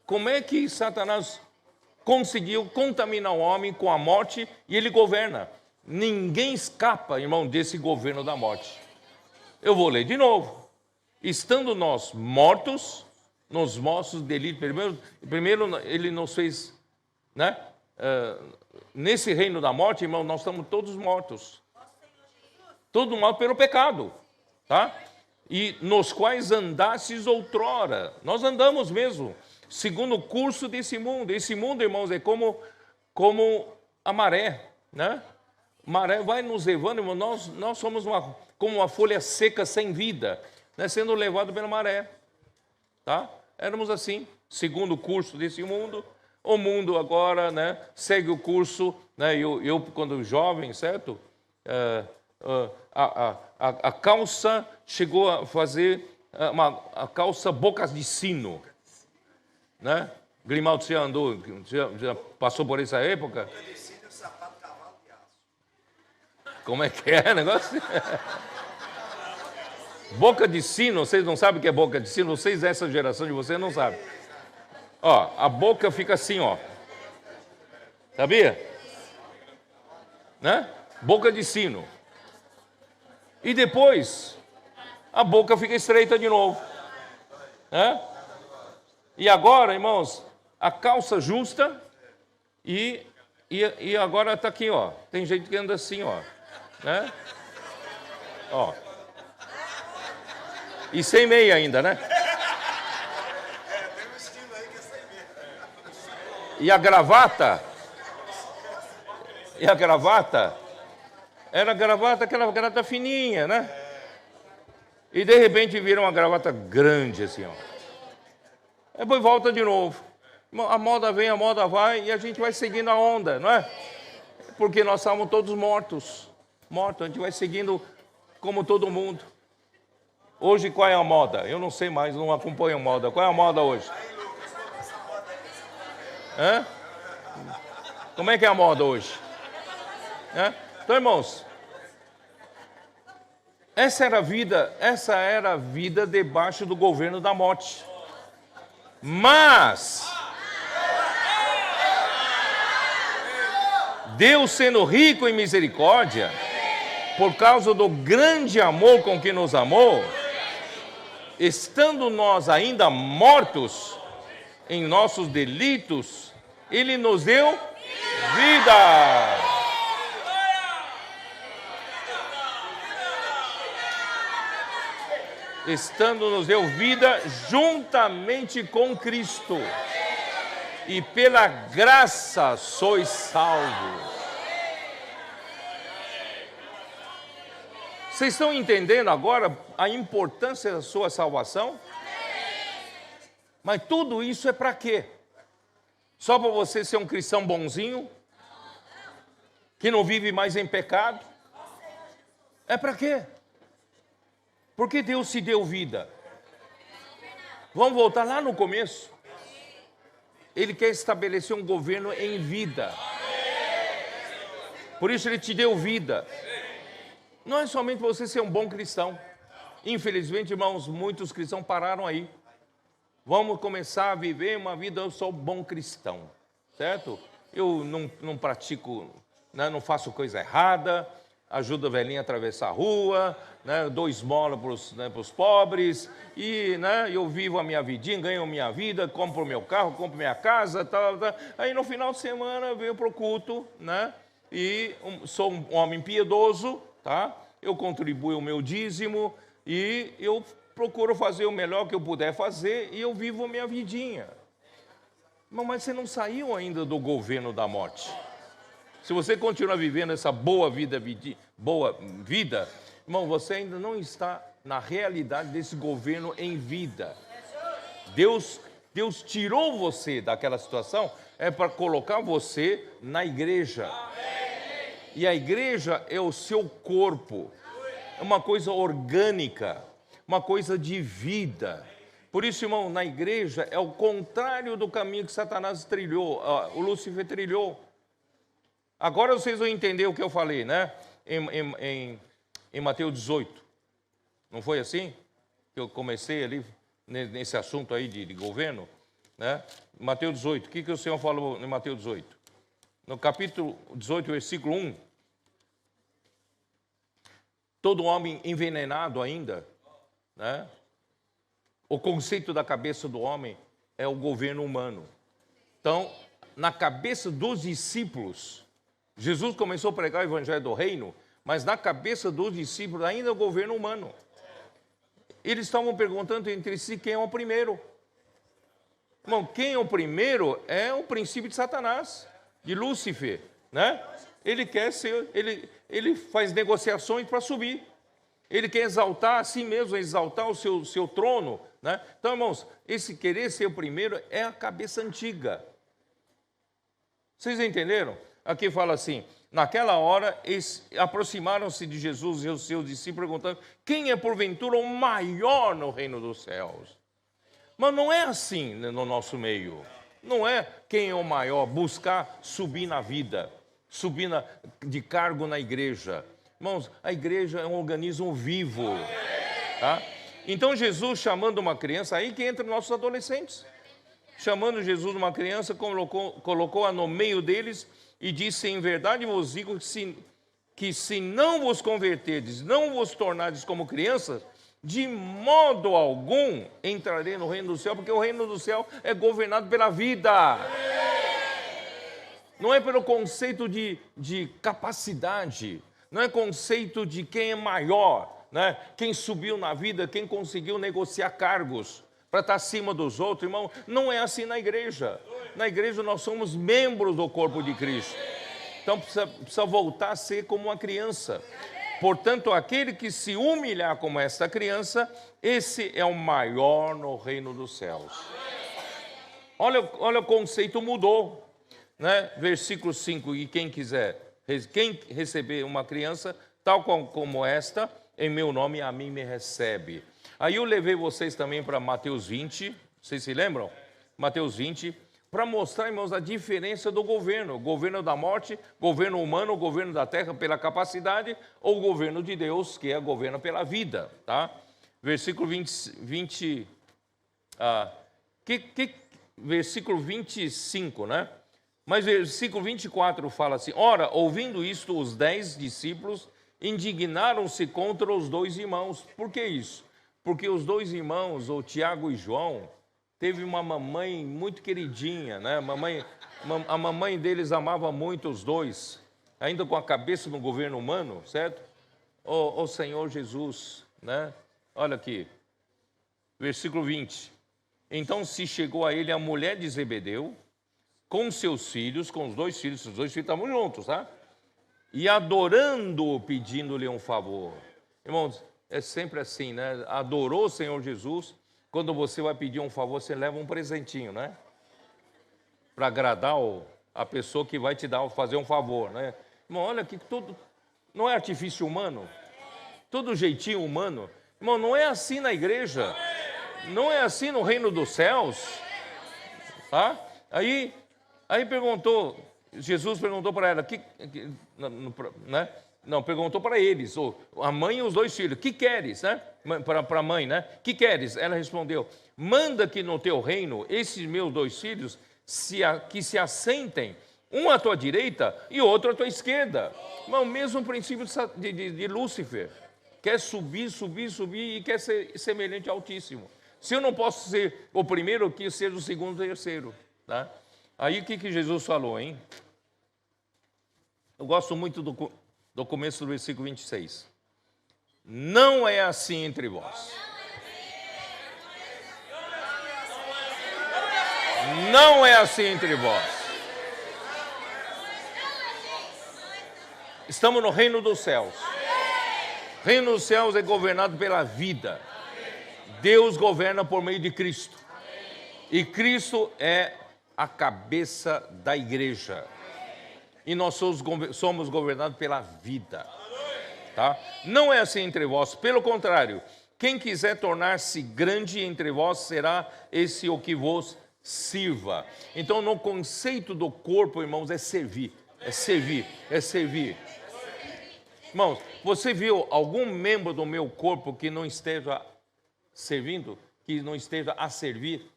Como é que Satanás conseguiu contaminar o homem com a morte e ele governa? Ninguém escapa, irmão, desse governo da morte. Eu vou ler de novo. Estando nós mortos nos nossos delitos. Primeiro ele nos fez, né? Nesse reino da morte, irmão, nós estamos todos mortos. Todos mortos pelo pecado, tá? E nos quais andastes outrora. Nós andamos mesmo, segundo o curso desse mundo. Esse mundo, irmãos, é como a maré, né? Maré vai nos levando, irmão, nós somos como uma folha seca sem vida, né? Sendo levado pela maré, tá? Éramos assim, segundo o curso desse mundo. O mundo agora, né, segue o curso, né? Eu quando jovem, certo? A calça chegou a fazer a calça bocas de sino, né? Grimaldo, você andou, já passou por essa época? Como é que é o negócio? Boca de sino, vocês não sabem o que é boca de sino? Vocês, essa geração de vocês, não sabem. Ó, a boca fica assim, ó. Sabia? né? Boca de sino. E depois, a boca fica estreita de novo, né? E agora, irmãos, a calça justa e agora está aqui, ó. Tem gente que anda assim, ó, né? Ó. E sem meia ainda, né? Tem um estilo aí que é sem meia. E a gravata? E a gravata? Era aquela gravata fininha, né? E de repente vira uma gravata grande assim, ó. Depois volta de novo. A moda vem, a moda vai e a gente vai seguindo a onda, não é? Porque nós estávamos todos mortos. A gente vai seguindo como todo mundo. Hoje qual é a moda? Eu não sei mais, não acompanho a moda. Qual é a moda hoje? Hã? Como é que é a moda hoje? Hã? Então, irmãos, essa era a vida debaixo do governo da morte. Mas Deus, sendo rico em misericórdia, por causa do grande amor com que nos amou, estando nós ainda mortos em nossos delitos, Ele nos deu vida. Estando nos deu vida juntamente com Cristo. E pela graça sois salvos. Vocês estão entendendo agora a importância da sua salvação? Mas tudo isso é para quê? Só para você ser um cristão bonzinho? Que não vive mais em pecado? É para quê? Porque Deus se deu vida. Vamos voltar lá no começo. Ele quer estabelecer um governo em vida. Por isso Ele te deu vida. Não é somente você ser um bom cristão. Infelizmente, irmãos, muitos cristãos pararam aí. Vamos começar a viver uma vida, eu sou bom cristão, certo? Eu não pratico, né, não faço coisa errada, ajudo a velhinha a atravessar a rua, né, dou esmola para os pobres, e né, eu vivo a minha vidinha, ganho a minha vida, compro meu carro, compro minha casa, tal. Aí no final de semana eu venho para o culto, né, e sou um homem piedoso, tá? Eu contribuo o meu dízimo e eu procuro fazer o melhor que eu puder fazer e eu vivo a minha vidinha. Mas você não saiu ainda do governo da morte. Se você continuar vivendo essa boa vida, irmão, você ainda não está na realidade desse governo em vida. Deus tirou você daquela situação para colocar você na igreja. E a igreja é o seu corpo. É uma coisa orgânica, uma coisa de vida. Por isso, irmão, na igreja é o contrário do caminho que Satanás trilhou, o Lúcifer trilhou. Agora vocês vão entender o que eu falei, né? Em Mateus 18. Não foi assim? Que eu comecei ali, nesse assunto aí de governo, né? Mateus 18. O que o Senhor falou em Mateus 18? No capítulo 18, versículo 1. Todo homem envenenado ainda, né? O conceito da cabeça do homem é o governo humano. Então, na cabeça dos discípulos, Jesus começou a pregar o evangelho do reino, mas na cabeça dos discípulos ainda é o governo humano. Eles estavam perguntando entre si quem é o primeiro. Irmão, quem é o primeiro é o princípio de Satanás, de Lúcifer, né? Ele quer ser, ele faz negociações para subir. Ele quer exaltar a si mesmo, exaltar o seu trono, né? Então, irmãos, esse querer ser o primeiro é a cabeça antiga. Vocês entenderam? Aqui fala assim, naquela hora, aproximaram-se de Jesus e os seus discípulos, perguntando, quem é porventura o maior no reino dos céus? Mas não é assim no nosso meio. Não é quem é o maior, buscar subir na vida, subir de cargo na igreja. Irmãos, a igreja é um organismo vivo. Tá? Então Jesus, chamando uma criança, aí que entra nossos adolescentes. Chamando Jesus uma criança, colocou-a no meio deles e disse, em verdade vos digo que que se não vos converterdes, não vos tornardes como crianças, de modo algum entrarei no reino do céu, porque o reino do céu é governado pela vida. Não é pelo conceito de capacidade, não é conceito de quem é maior, né? Quem subiu na vida, quem conseguiu negociar cargos para estar acima dos outros, irmão. Não é assim na igreja. Na igreja nós somos membros do corpo de Cristo. Então precisa voltar a ser como uma criança. Portanto, aquele que se humilhar como esta criança, esse é o maior no reino dos céus. Olha o conceito mudou. Né? Versículo 5, e quem receber uma criança, tal como esta, em meu nome, a mim me recebe. Aí eu levei vocês também para Mateus 20, vocês se lembram? Mateus 20, para mostrar, irmãos, a diferença do governo. Governo da morte, governo humano, governo da terra pela capacidade, ou governo de Deus, que é governo pela vida. Tá? Versículo 25, né? Mas versículo 24 fala assim: ora, ouvindo isto, os 10 discípulos indignaram-se contra os 2 irmãos. Por que isso? Porque os 2 irmãos, o Tiago e João, teve uma mamãe muito queridinha, né? A mamãe deles amava muito os 2, ainda com a cabeça no governo humano, certo? O Senhor Jesus, né? Olha aqui, versículo 20. Então se chegou a ele a mulher de Zebedeu, com seus filhos, com os 2 filhos, os 2 filhos estavam juntos, tá? E adorando-o, pedindo-lhe um favor. Irmãos, é sempre assim, né? Adorou o Senhor Jesus, quando você vai pedir um favor, você leva um presentinho, né? Para agradar a pessoa que vai te fazer um favor, né? Irmão, olha que tudo, não é artifício humano, tudo jeitinho humano. Irmão, não é assim na igreja, não é assim no reino dos céus, tá? Aí Jesus perguntou para ela, né? Não, perguntou para eles, a mãe e os 2 filhos, que queres, né? Para a mãe, né? Que queres? Ela respondeu, manda que no teu reino, esses meus 2 filhos, que se assentem, um à tua direita e outro à tua esquerda. Mas o mesmo princípio de Lúcifer, quer subir e quer ser semelhante ao Altíssimo. Se eu não posso ser o primeiro, que seja o segundo e o terceiro, tá? Aí o que Jesus falou, hein? Eu gosto muito do começo do versículo 26. Não é assim entre vós. Não é assim entre vós. Estamos no reino dos céus. O reino dos céus é governado pela vida. Deus governa por meio de Cristo. E Cristo é a cabeça da igreja. E nós somos governados pela vida. Tá? Não é assim entre vós, pelo contrário, quem quiser tornar-se grande entre vós, será esse o que vos sirva. Então, no conceito do corpo, irmãos, é servir. É servir, é servir. Irmãos, você viu algum membro do meu corpo que não esteja servindo, que não esteja a servir?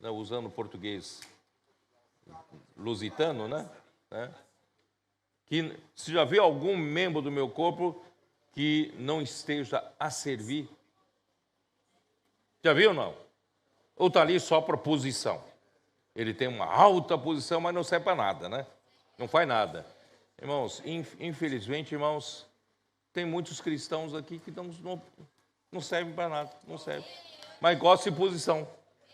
Usando o português lusitano, né? Que se já viu algum membro do meu corpo que não esteja a servir? Já viu ou não? Ou está ali só para posição? Ele tem uma alta posição, mas não serve para nada, né? Não faz nada. Irmãos, infelizmente, irmãos, tem muitos cristãos aqui que não servem para nada, não servem. Mas gostam de posição.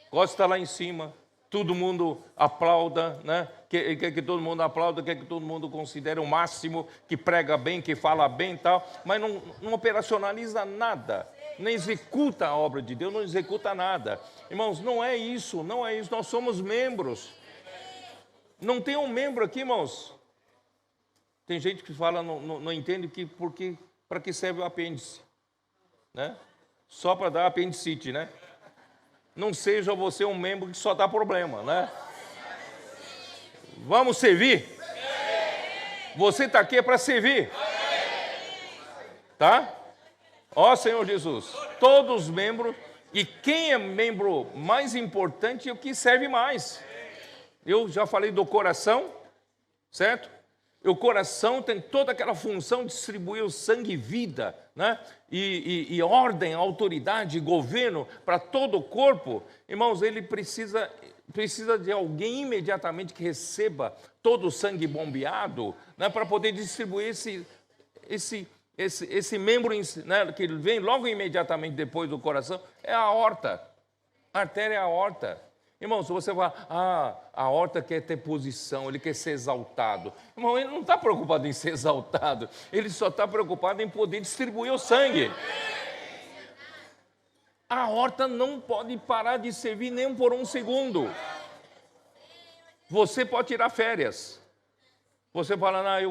Gosta de estar lá em cima, todo mundo aplauda, né? Quer que todo mundo aplauda, quer que todo mundo considere o máximo, que prega bem, que fala bem e tal, mas não operacionaliza nada, nem executa a obra de Deus, não executa nada. Irmãos, não é isso, nós somos membros. Não tem um membro aqui, irmãos. Tem gente que fala, não entende para que serve o apêndice, né? Só para dar apendicite, né? Não seja você um membro que só dá problema, né? Vamos servir? Você está aqui para servir. Tá? Ó Senhor Jesus, todos os membros, e quem é membro mais importante é o que serve mais. Eu já falei do coração, certo? O coração tem toda aquela função de distribuir o sangue e vida, né? E ordem, autoridade, governo para todo o corpo. Irmãos, ele precisa de alguém imediatamente que receba todo o sangue bombeado, né? Para poder distribuir esse membro, né? Que vem logo imediatamente depois do coração, é a aorta. A artéria é a aorta. Irmão, se você fala, a aorta quer ter posição, ele quer ser exaltado. Irmão, ele não está preocupado em ser exaltado, ele só está preocupado em poder distribuir o sangue. A aorta não pode parar de servir nem por um segundo. Você pode tirar férias. Você fala, eu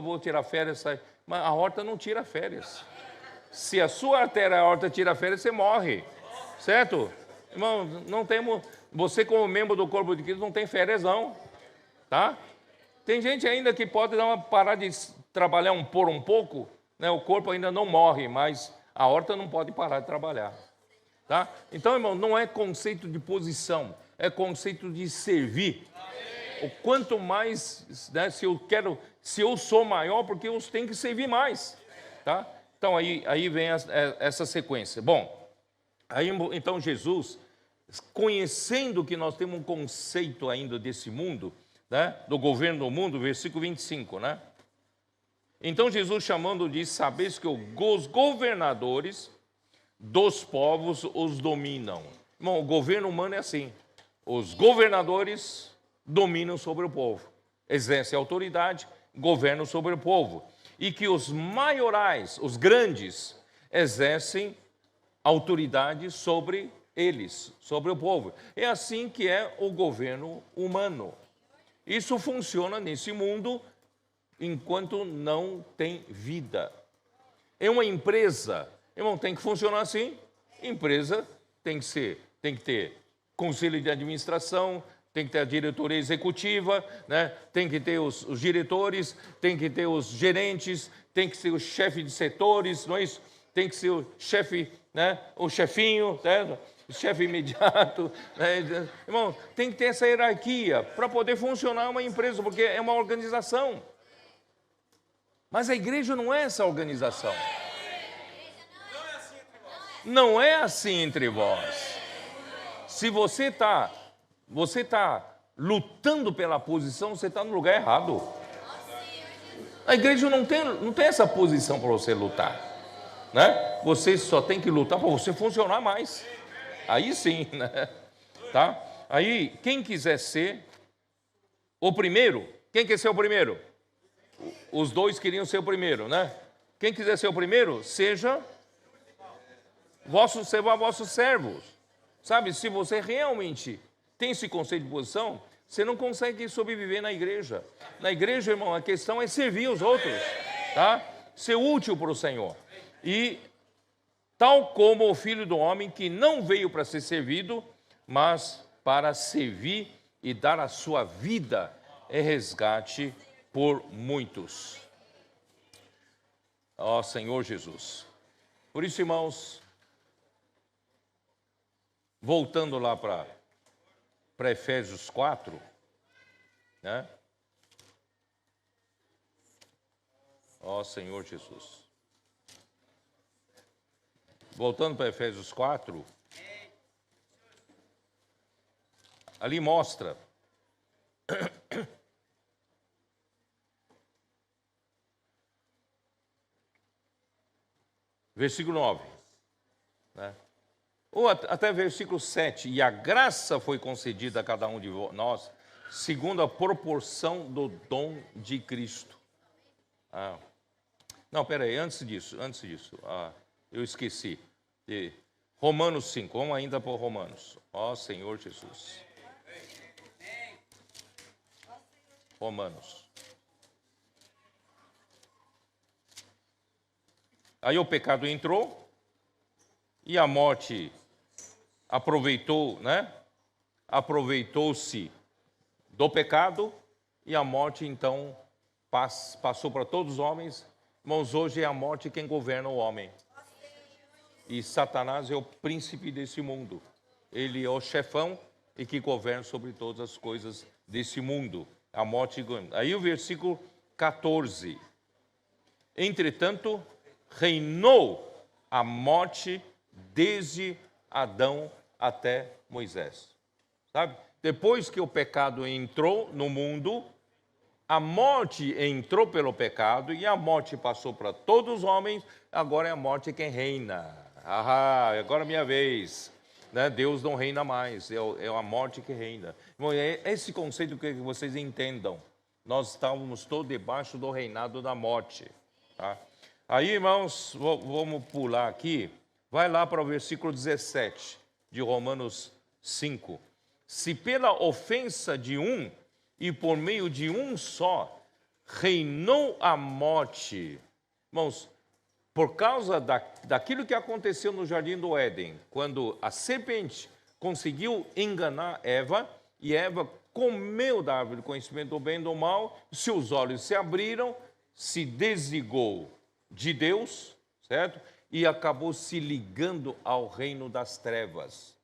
vou tirar férias, mas a aorta não tira férias. Se a sua artéria aorta tira férias, você morre. Certo? Irmão, não temos... Você, como membro do corpo de Cristo, não tem férias, não. Tá? Tem gente ainda que pode parar de trabalhar por um pouco, né? O corpo ainda não morre, mas a aorta não pode parar de trabalhar. Tá? Então, irmão, não é conceito de posição, é conceito de servir. O quanto mais, né, se eu sou maior, porque eu tenho que servir mais. Tá? Então, aí vem essa sequência. Bom, aí então Jesus, conhecendo que nós temos um conceito ainda desse mundo, né, do governo do mundo, versículo 25, né? Então Jesus chamando diz, sabeis que os governadores dos povos os dominam. Irmão, o governo humano é assim. Os governadores dominam sobre o povo, exercem autoridade, governam sobre o povo. E que os maiorais, os grandes, exercem autoridade sobre eles, sobre o povo. É assim que é o governo humano. Isso funciona nesse mundo enquanto não tem vida. É uma empresa, irmão, tem que funcionar assim. Empresa tem que ter conselho de administração, tem que ter a diretoria executiva, né? Tem que ter os diretores, tem que ter os gerentes, tem que ser o chefe de setores, não é isso? Tem que ser o chefe, né? O chefinho, né? O chefe imediato, né? Irmão, tem que ter essa hierarquia para poder funcionar uma empresa, porque é uma organização. Mas a igreja não é essa organização. Não é assim entre vós. Se você está lutando pela posição, você está no lugar errado. A igreja não tem essa posição para você lutar, né? Você só tem que lutar para você funcionar mais. Aí sim, né? Tá? Aí, quem quiser ser o primeiro, quem quer ser o primeiro? Os dois queriam ser o primeiro, né? Quem quiser ser o primeiro, seja vossos servos. Sabe, se você realmente tem esse conceito de posição, você não consegue sobreviver na igreja. Na igreja, irmão, a questão é servir os outros, tá? Ser útil para o Senhor. E tal como o Filho do Homem, que não veio para ser servido, mas para servir e dar a sua vida em resgate por muitos. Ó Senhor Jesus. Por isso, irmãos, voltando lá para Efésios 4, né? Ó Senhor Jesus. Voltando para Efésios 4, ali mostra versículo 9, né? Ou até versículo 7, e a graça foi concedida a cada um de nós, segundo a proporção do dom de Cristo. Não, peraí, antes disso, eu esqueci. Romanos 5, vamos ainda para Romanos. Ó Senhor Jesus. Romanos. Aí o pecado entrou e a morte aproveitou, né? Aproveitou-se do pecado e a morte então passou para todos os homens. Irmãos, hoje é a morte quem governa o homem. E Satanás é o príncipe desse mundo. Ele é o chefão e que governa sobre todas as coisas desse mundo. A morte. Aí o versículo 14. Entretanto, reinou a morte desde Adão até Moisés. Sabe? Depois que o pecado entrou no mundo, a morte entrou pelo pecado e a morte passou para todos os homens, agora é a morte quem reina. Agora é minha vez. Né? Deus não reina mais, é a morte que reina. Bom, é esse conceito que vocês entendam. Nós estávamos todos debaixo do reinado da morte. Tá? Aí, irmãos, vamos pular aqui. Vai lá para o versículo 17 de Romanos 5. Se pela ofensa de um e por meio de um só reinou a morte. Irmãos, por causa daquilo que aconteceu no Jardim do Éden, quando a serpente conseguiu enganar Eva, e Eva comeu da árvore do conhecimento do bem e do mal, seus olhos se abriram, se desligou de Deus, certo? E acabou se ligando ao reino das trevas.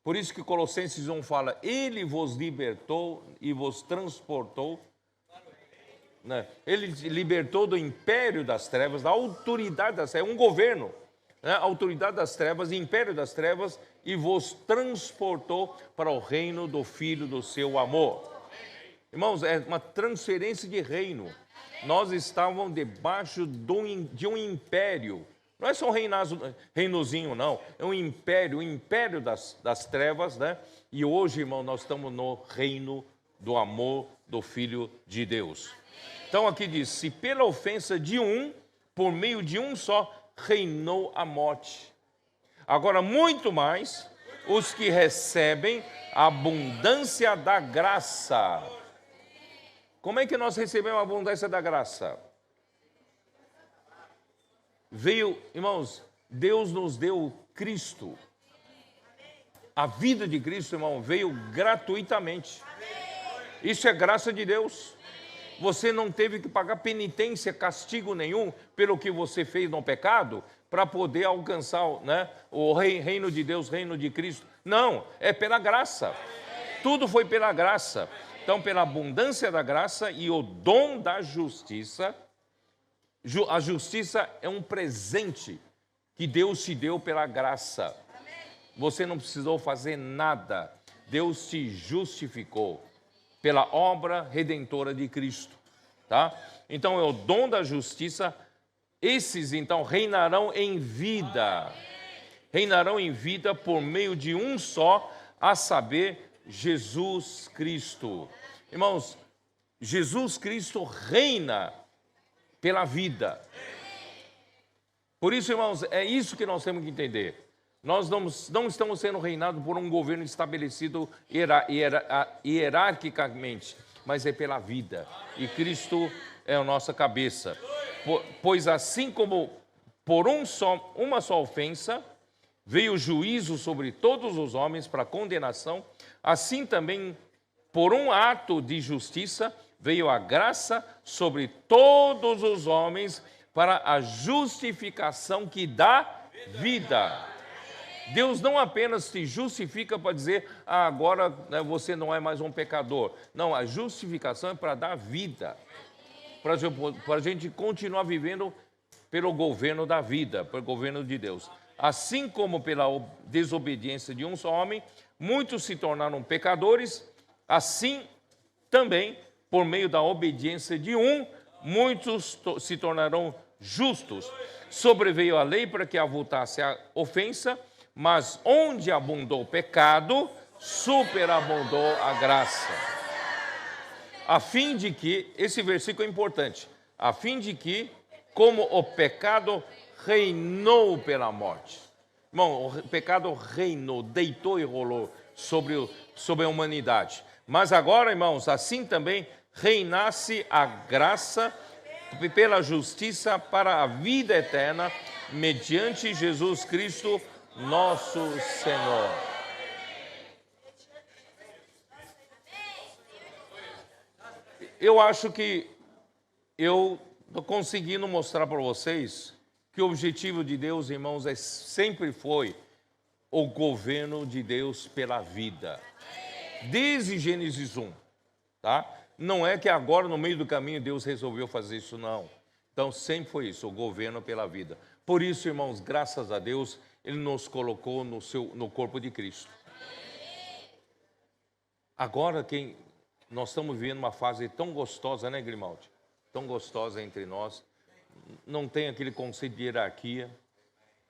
Por isso que Colossenses 1 fala, ele vos libertou e vos transportou. Né? Ele libertou do império das trevas, da autoridade das trevas, um governo. Né? Autoridade das trevas, império das trevas, e vos transportou para o reino do Filho do seu amor. Irmãos, é uma transferência de reino. Nós estávamos debaixo de um império. Não é só um reinozinho, não. É um império, o império das trevas, né? E hoje, irmão, nós estamos no reino do amor do Filho de Deus. Então aqui diz, se pela ofensa de um, por meio de um só, reinou a morte. Agora, muito mais, os que recebem a abundância da graça. Como é que nós recebemos a abundância da graça? Veio, irmãos, Deus nos deu Cristo. A vida de Cristo, irmão, veio gratuitamente. Isso é graça de Deus. Você não teve que pagar penitência, castigo nenhum pelo que você fez no pecado para poder alcançar, né, o reino de Deus, reino de Cristo. Não, é pela graça. Tudo foi pela graça. Então, pela abundância da graça e o dom da justiça. A justiça é um presente que Deus te deu pela graça. Você não precisou fazer nada. Deus te justificou pela obra redentora de Cristo. Tá? Então, é o dom da justiça. Esses, então, reinarão em vida. Reinarão em vida por meio de um só, a saber, Jesus Cristo. Irmãos, Jesus Cristo reina pela vida. Por isso, irmãos, é isso que nós temos que entender. Nós não estamos sendo reinados por um governo estabelecido hierarquicamente, mas é pela vida. E Cristo é a nossa cabeça. Pois assim como por uma só ofensa veio o juízo sobre todos os homens para condenação, assim também por um ato de justiça veio a graça sobre todos os homens para a justificação que dá vida. Deus não apenas te justifica para dizer, agora, né, você não é mais um pecador. Não, a justificação é para dar vida. Para a gente continuar vivendo pelo governo da vida, pelo governo de Deus. Assim como pela desobediência de um só homem, muitos se tornaram pecadores, assim também, por meio da obediência de um, muitos se tornarão justos. Sobreveio a lei para que avultasse a ofensa, mas onde abundou o pecado, superabundou a graça. A fim de que, esse versículo é importante, a fim de que, como o pecado reinou pela morte. Irmão, o pecado reinou, deitou e rolou sobre a humanidade. Mas agora, irmãos, assim também reinasse a graça pela justiça para a vida eterna, mediante Jesus Cristo, nosso Senhor. Eu acho que eu estou conseguindo mostrar para vocês que o objetivo de Deus, irmãos, sempre foi o governo de Deus pela vida. Desde Gênesis 1, tá? Não é que agora, no meio do caminho, Deus resolveu fazer isso, não. Então, sempre foi isso, o governo pela vida. Por isso, irmãos, graças a Deus, Ele nos colocou no corpo de Cristo. Agora, nós estamos vivendo uma fase tão gostosa, né, Grimaldi? Tão gostosa entre nós. Não tem aquele conceito de hierarquia,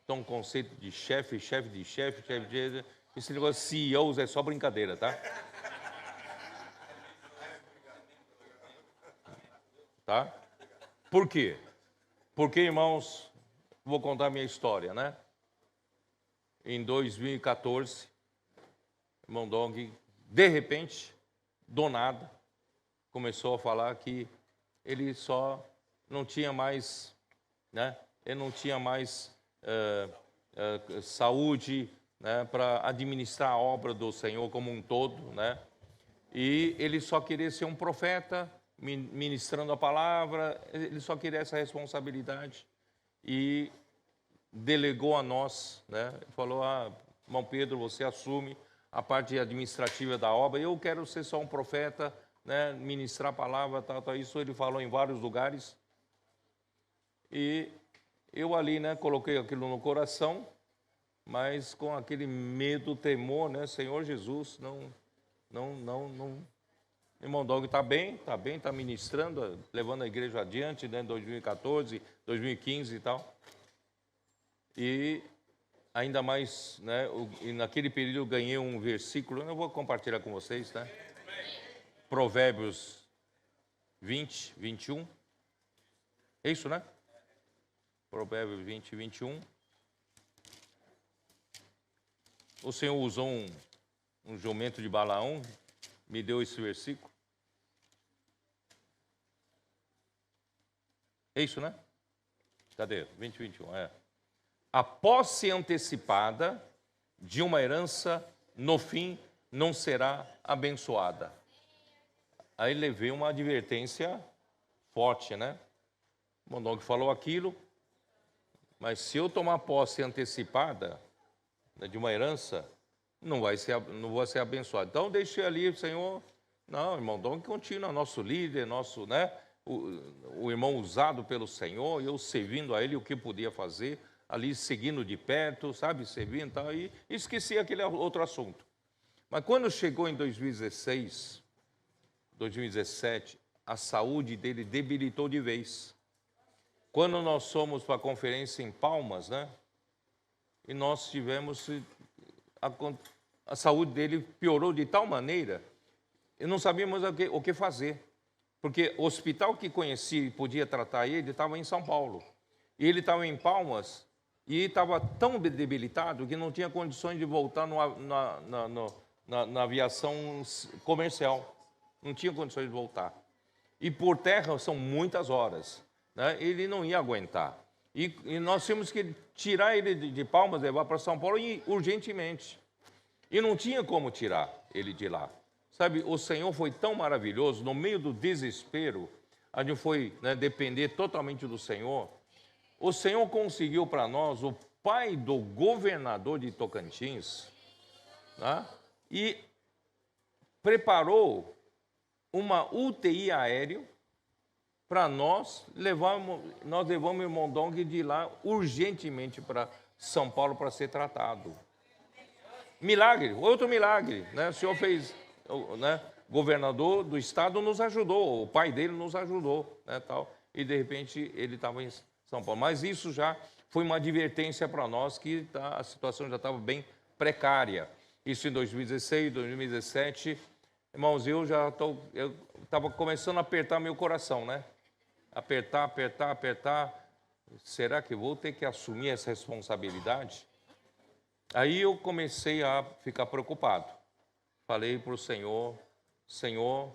tem um conceito de chefe. Esse negócio de CEOs é só brincadeira, tá? Tá? Por quê? Porque, irmãos, vou contar a minha história, né? Em 2014, irmão Dong, de repente, do nada, começou a falar que ele só não tinha mais, né? Ele não tinha mais saúde, né, para administrar a obra do Senhor como um todo, né? E ele só queria ser um profeta, ministrando a palavra, ele só queria essa responsabilidade e delegou a nós, né? Falou: irmão Pedro, você assume a parte administrativa da obra, eu quero ser só um profeta, né? Ministrar a palavra, tal. Isso ele falou em vários lugares. E eu ali, né, coloquei aquilo no coração, mas com aquele medo, temor, né? Senhor Jesus, não. Irmão Dong está bem, está ministrando, levando a igreja adiante, né, em 2014, 2015 e tal. E ainda mais, né, e naquele período eu ganhei um versículo, eu vou compartilhar com vocês, né? Provérbios 20, 21. É isso, né? Provérbios 20, 21. O Senhor usou um jumento de Balaão, me deu esse versículo. É isso, né? Cadê? 20, 21, A posse antecipada de uma herança, no fim, não será abençoada. Aí levei uma advertência forte, né? O Mondong falou aquilo, mas se eu tomar posse antecipada, né, de uma herança, não vou ser abençoado. Então deixei ali, Senhor. Não, irmão Dong continua, nosso líder, nosso, né, o irmão usado pelo Senhor, eu servindo a ele o que podia fazer, ali seguindo de perto, sabe, servindo e tal, e esqueci aquele outro assunto. Mas quando chegou em 2016, 2017, a saúde dele debilitou de vez. Quando nós fomos para a conferência em Palmas, né, e nós tivemos, a saúde dele piorou de tal maneira, e não sabíamos o que fazer. Porque o hospital que conhecia e podia tratar ele estava em São Paulo. E ele estava em Palmas e estava tão debilitado que não tinha condições de voltar na aviação comercial. Não tinha condições de voltar. E por terra são muitas horas, né? Ele não ia aguentar. E nós tínhamos que tirar ele de Palmas, levar para São Paulo urgentemente. E não tinha como tirar ele de lá. Sabe, o Senhor foi tão maravilhoso, no meio do desespero, a gente foi, né, depender totalmente do Senhor. O Senhor conseguiu para nós o pai do governador de Tocantins, né, e preparou uma UTI aéreo para nós levamos o irmão Dong de lá urgentemente para São Paulo para ser tratado. Milagre, outro milagre, né? O Senhor fez, né? Governador do estado nos ajudou, o pai dele nos ajudou, né, tal. E de repente ele estava em São Paulo. Mas isso já foi uma advertência para nós que a situação já estava bem precária. Isso em 2016, 2017, irmãos, eu estava começando a apertar meu coração, né? Apertar. Será que eu vou ter que assumir essa responsabilidade? Aí eu comecei a ficar preocupado. Falei para o Senhor: Senhor,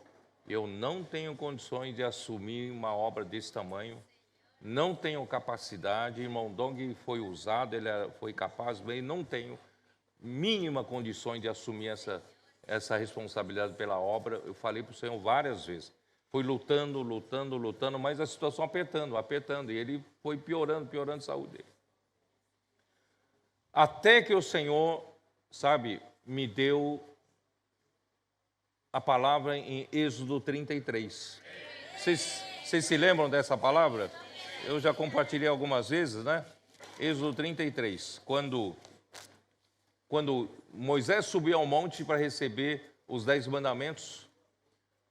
eu não tenho condições de assumir uma obra desse tamanho, não tenho capacidade, irmão Dong foi usado, ele foi capaz, mas não tenho mínima condições de assumir essa responsabilidade pela obra. Eu falei para o Senhor várias vezes. Foi lutando, mas a situação apertando, e ele foi piorando a saúde dele. Até que o Senhor, sabe, me deu a palavra em Êxodo 33. Vocês se lembram dessa palavra? Eu já compartilhei algumas vezes, né? Êxodo 33, quando Moisés subiu ao monte para receber os 10 mandamentos,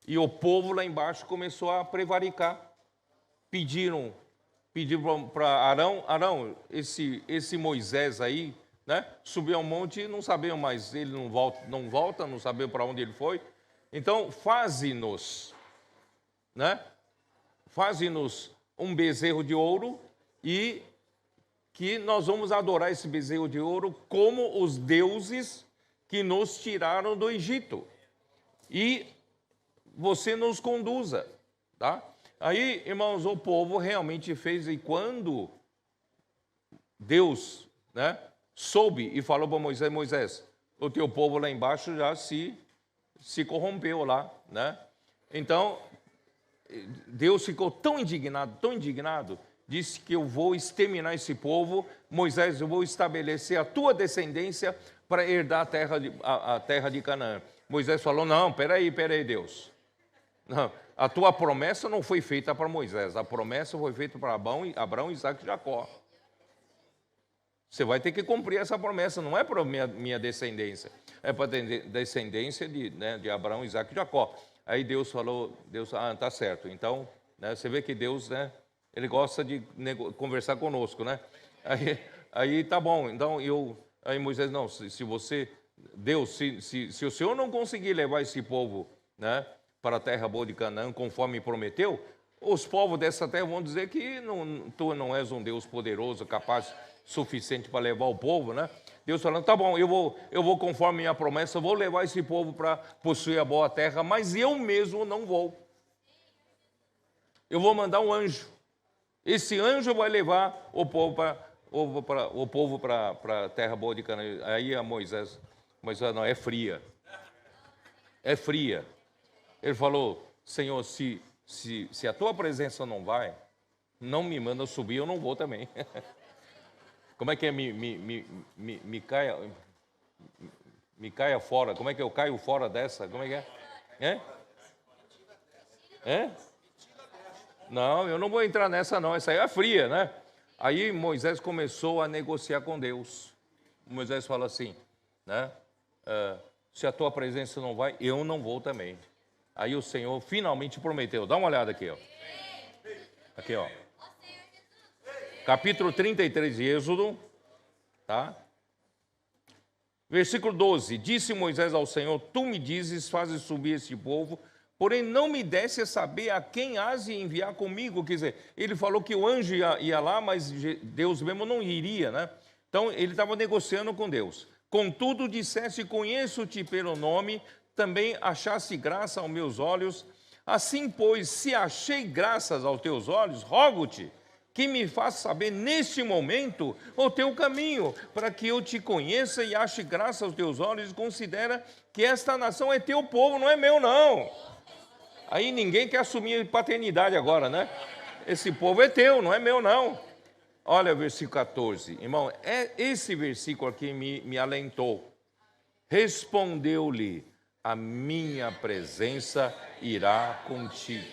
e o povo lá embaixo começou a prevaricar. Pediram para Arão, esse Moisés aí, né? Subiu ao monte e não sabiam mais, ele não volta, não sabiam para onde ele foi. Então, faze-nos, né? Faze-nos um bezerro de ouro e que nós vamos adorar esse bezerro de ouro como os deuses que nos tiraram do Egito. E você nos conduza, tá? Aí, irmãos, o povo realmente fez, e quando Deus, né, soube e falou para Moisés: Moisés, o teu povo lá embaixo já se corrompeu lá, né? Então, Deus ficou tão indignado, disse que eu vou exterminar esse povo. Moisés, eu vou estabelecer a tua descendência para herdar a terra de Canaã. Moisés falou: não, peraí, Deus. Não, a tua promessa não foi feita para Moisés, a promessa foi feita para Abraão, Isaac e Jacó. Você vai ter que cumprir essa promessa, não é para minha descendência, é para a descendência de Abraão, Isaac e Jacó. Aí Deus falou, tá certo. Então, né, você vê que Deus, né, ele gosta de conversar conosco, né? Aí tá bom. Então aí Moisés, não, se você, Deus, se o Senhor não conseguir levar esse povo, né, para a terra boa de Canaã, conforme prometeu, os povos dessa terra vão dizer que tu não és um Deus poderoso, capaz, suficiente para levar o povo, né? Deus falando, tá bom, eu vou conforme minha promessa, vou levar esse povo para possuir a boa terra, mas eu mesmo não vou. Eu vou mandar um anjo. Esse anjo vai levar o povo para a terra boa de Canaã. Aí a Moisés não, é fria. É fria. Ele falou, Senhor, se a tua presença não vai, não me manda subir, eu não vou também. Como é que é? Me caia fora. Como é que eu caio fora dessa? Como é que é? É? Não, eu não vou entrar nessa não. Essa aí é fria, né? Aí Moisés começou a negociar com Deus. Moisés fala assim, né? Se a tua presença não vai, eu não vou também. Aí o Senhor finalmente prometeu. Dá uma olhada aqui, ó. Aqui, ó. Capítulo 33 de Êxodo, tá? Versículo 12. Disse Moisés ao Senhor, tu me dizes, fazes subir esse povo, porém não me desse a saber a quem has de enviar comigo. Quer dizer, ele falou que o anjo ia lá, mas Deus mesmo não iria, né? Então ele estava negociando com Deus. Contudo disseste, conheço-te pelo nome, também achaste graça aos meus olhos. Assim, pois, se achei graças aos teus olhos, rogo-te que me faça saber neste momento o teu caminho, para que eu te conheça e ache graça aos teus olhos, e considera que esta nação é teu povo, não é meu não. Aí ninguém quer assumir paternidade agora, né? Esse povo é teu, não é meu não. Olha o versículo 14, irmão, esse versículo aqui me alentou. Respondeu-lhe, a minha presença irá contigo,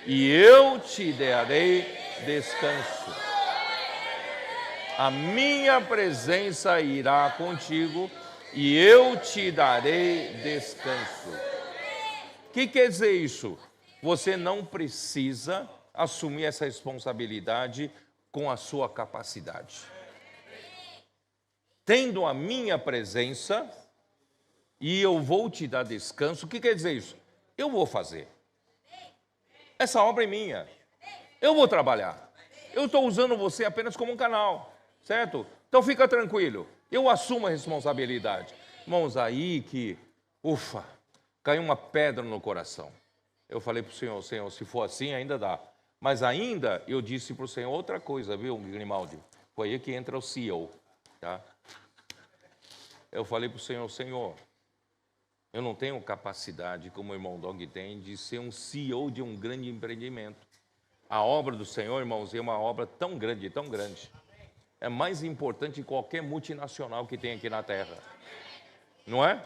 e eu te darei descanso. A minha presença irá contigo, e eu te darei descanso. O que quer dizer isso? Você não precisa assumir essa responsabilidade com a sua capacidade. Tendo a minha presença, e eu vou te dar descanso. O que quer dizer isso? Eu vou fazer. Essa obra é minha. Eu vou trabalhar. Eu estou usando você apenas como um canal, certo? Então fica tranquilo. Eu assumo a responsabilidade. Irmãos, aí que, caiu uma pedra no coração. Eu falei para o Senhor, se for assim ainda dá. Mas ainda eu disse para o Senhor outra coisa, viu, Grimaldi? Foi aí que entra o CEO, tá? Eu falei para o Senhor, eu não tenho capacidade, como o irmão Dong tem, de ser um CEO de um grande empreendimento. A obra do Senhor, irmãos, é uma obra tão grande, tão grande. É mais importante que qualquer multinacional que tem aqui na Terra. Não é?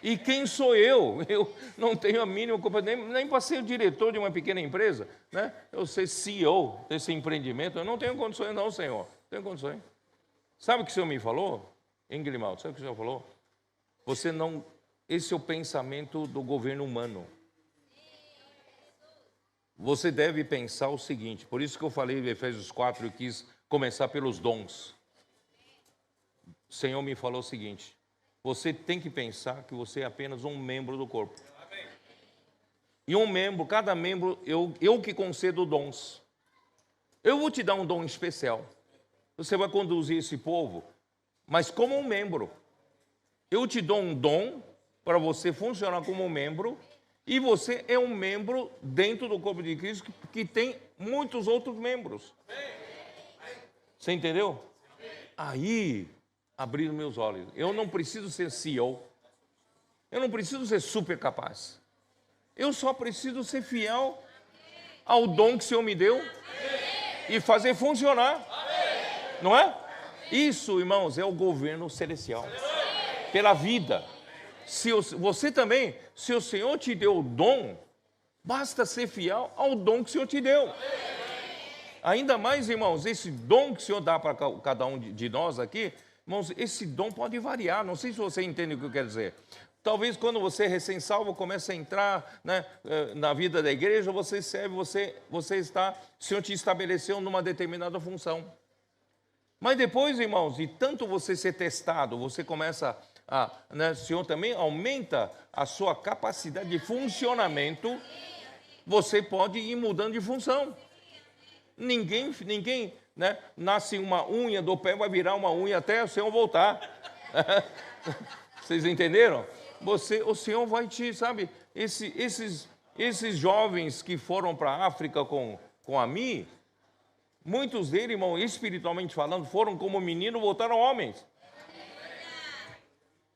E quem sou eu? Eu não tenho a mínima culpa, nem para ser o diretor de uma pequena empresa, né? Eu ser CEO desse empreendimento, eu não tenho condições não, Senhor. Não tenho condições. Sabe o que o Senhor me falou? Grimaldo, sabe o que o Senhor falou? Você não... Esse é o pensamento do governo humano. Você deve pensar o seguinte, por isso que eu falei em Efésios 4 e quis começar pelos dons. O Senhor me falou o seguinte, você tem que pensar que você é apenas um membro do corpo. E um membro, cada membro, eu que concedo dons. Eu vou te dar um dom especial. Você vai conduzir esse povo, mas como um membro. Eu te dou um dom para você funcionar como um membro, e você é um membro dentro do corpo de Cristo que tem muitos outros membros. Você entendeu? Aí abriram meus olhos. Eu não preciso ser CEO. Eu não preciso ser super capaz. Eu só preciso ser fiel ao dom que o Senhor me deu e fazer funcionar. Não é? Isso, irmãos, é o governo celestial. Pela vida. Você também, se o Senhor te deu o dom, basta ser fiel ao dom que o Senhor te deu. Ainda mais, irmãos, esse dom que o Senhor dá para cada um de nós aqui, irmãos, esse dom pode variar. Não sei se você entende o que eu quero dizer. Talvez quando você é recém-salvo, começa a entrar, né, na vida da igreja, você serve, você está, o Senhor te estabeleceu numa determinada função. Mas depois, irmãos, de tanto você ser testado, você começa o Senhor também aumenta a sua capacidade de funcionamento, você pode ir mudando de função. Ninguém né, nasce uma unha do pé, vai virar uma unha até o Senhor voltar. Vocês entenderam? O Senhor vai te, sabe, esses jovens que foram para a África com a mim, muitos deles, irmão, espiritualmente falando, foram como menino, voltaram homens.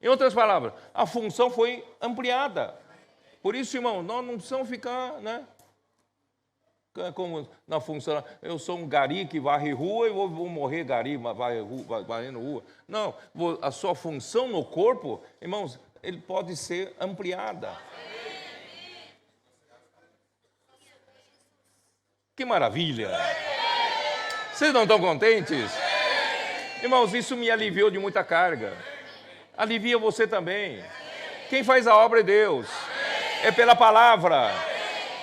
Em outras palavras, a função foi ampliada. Por isso, irmão, nós não precisamos ficar, né? Como na função, eu sou um gari que varre rua e vou morrer gari, varrendo rua. Não, a sua função no corpo, irmãos, ele pode ser ampliada. Que maravilha! Vocês não estão contentes? Irmãos, isso me aliviou de muita carga. Alivia você também. Quem faz a obra é Deus. É pela palavra.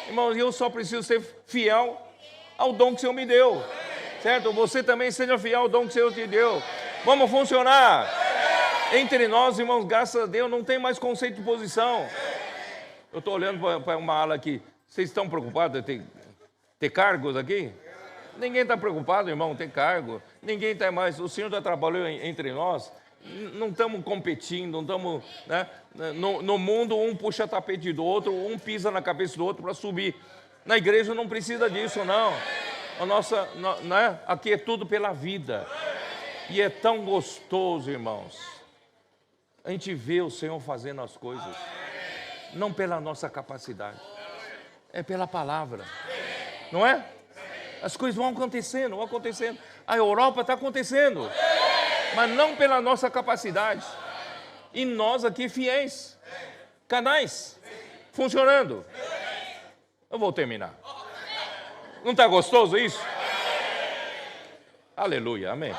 Irmãos, eu só preciso ser fiel ao dom que o Senhor me deu. Certo? Você também seja fiel ao dom que o Senhor te deu. Vamos funcionar. Entre nós, irmãos, graças a Deus, não tem mais conceito de posição. Eu estou olhando para uma ala aqui. Vocês estão preocupados de ter cargos aqui? Ninguém está preocupado, irmão, ter cargo. Ninguém está mais. O Senhor já trabalhou entre nós. Não estamos competindo, não estamos, né? No mundo, um puxa tapete do outro, um pisa na cabeça do outro para subir. Na igreja não precisa disso, não. Né? Aqui é tudo pela vida. E é tão gostoso, irmãos. A gente vê o Senhor fazendo as coisas, não pela nossa capacidade, é pela palavra. Não é? As coisas vão acontecendo, vão acontecendo. A Europa está acontecendo. Mas não pela nossa capacidade. E nós aqui fiéis, canais, funcionando. Eu vou terminar. Não está gostoso isso? Aleluia, amém.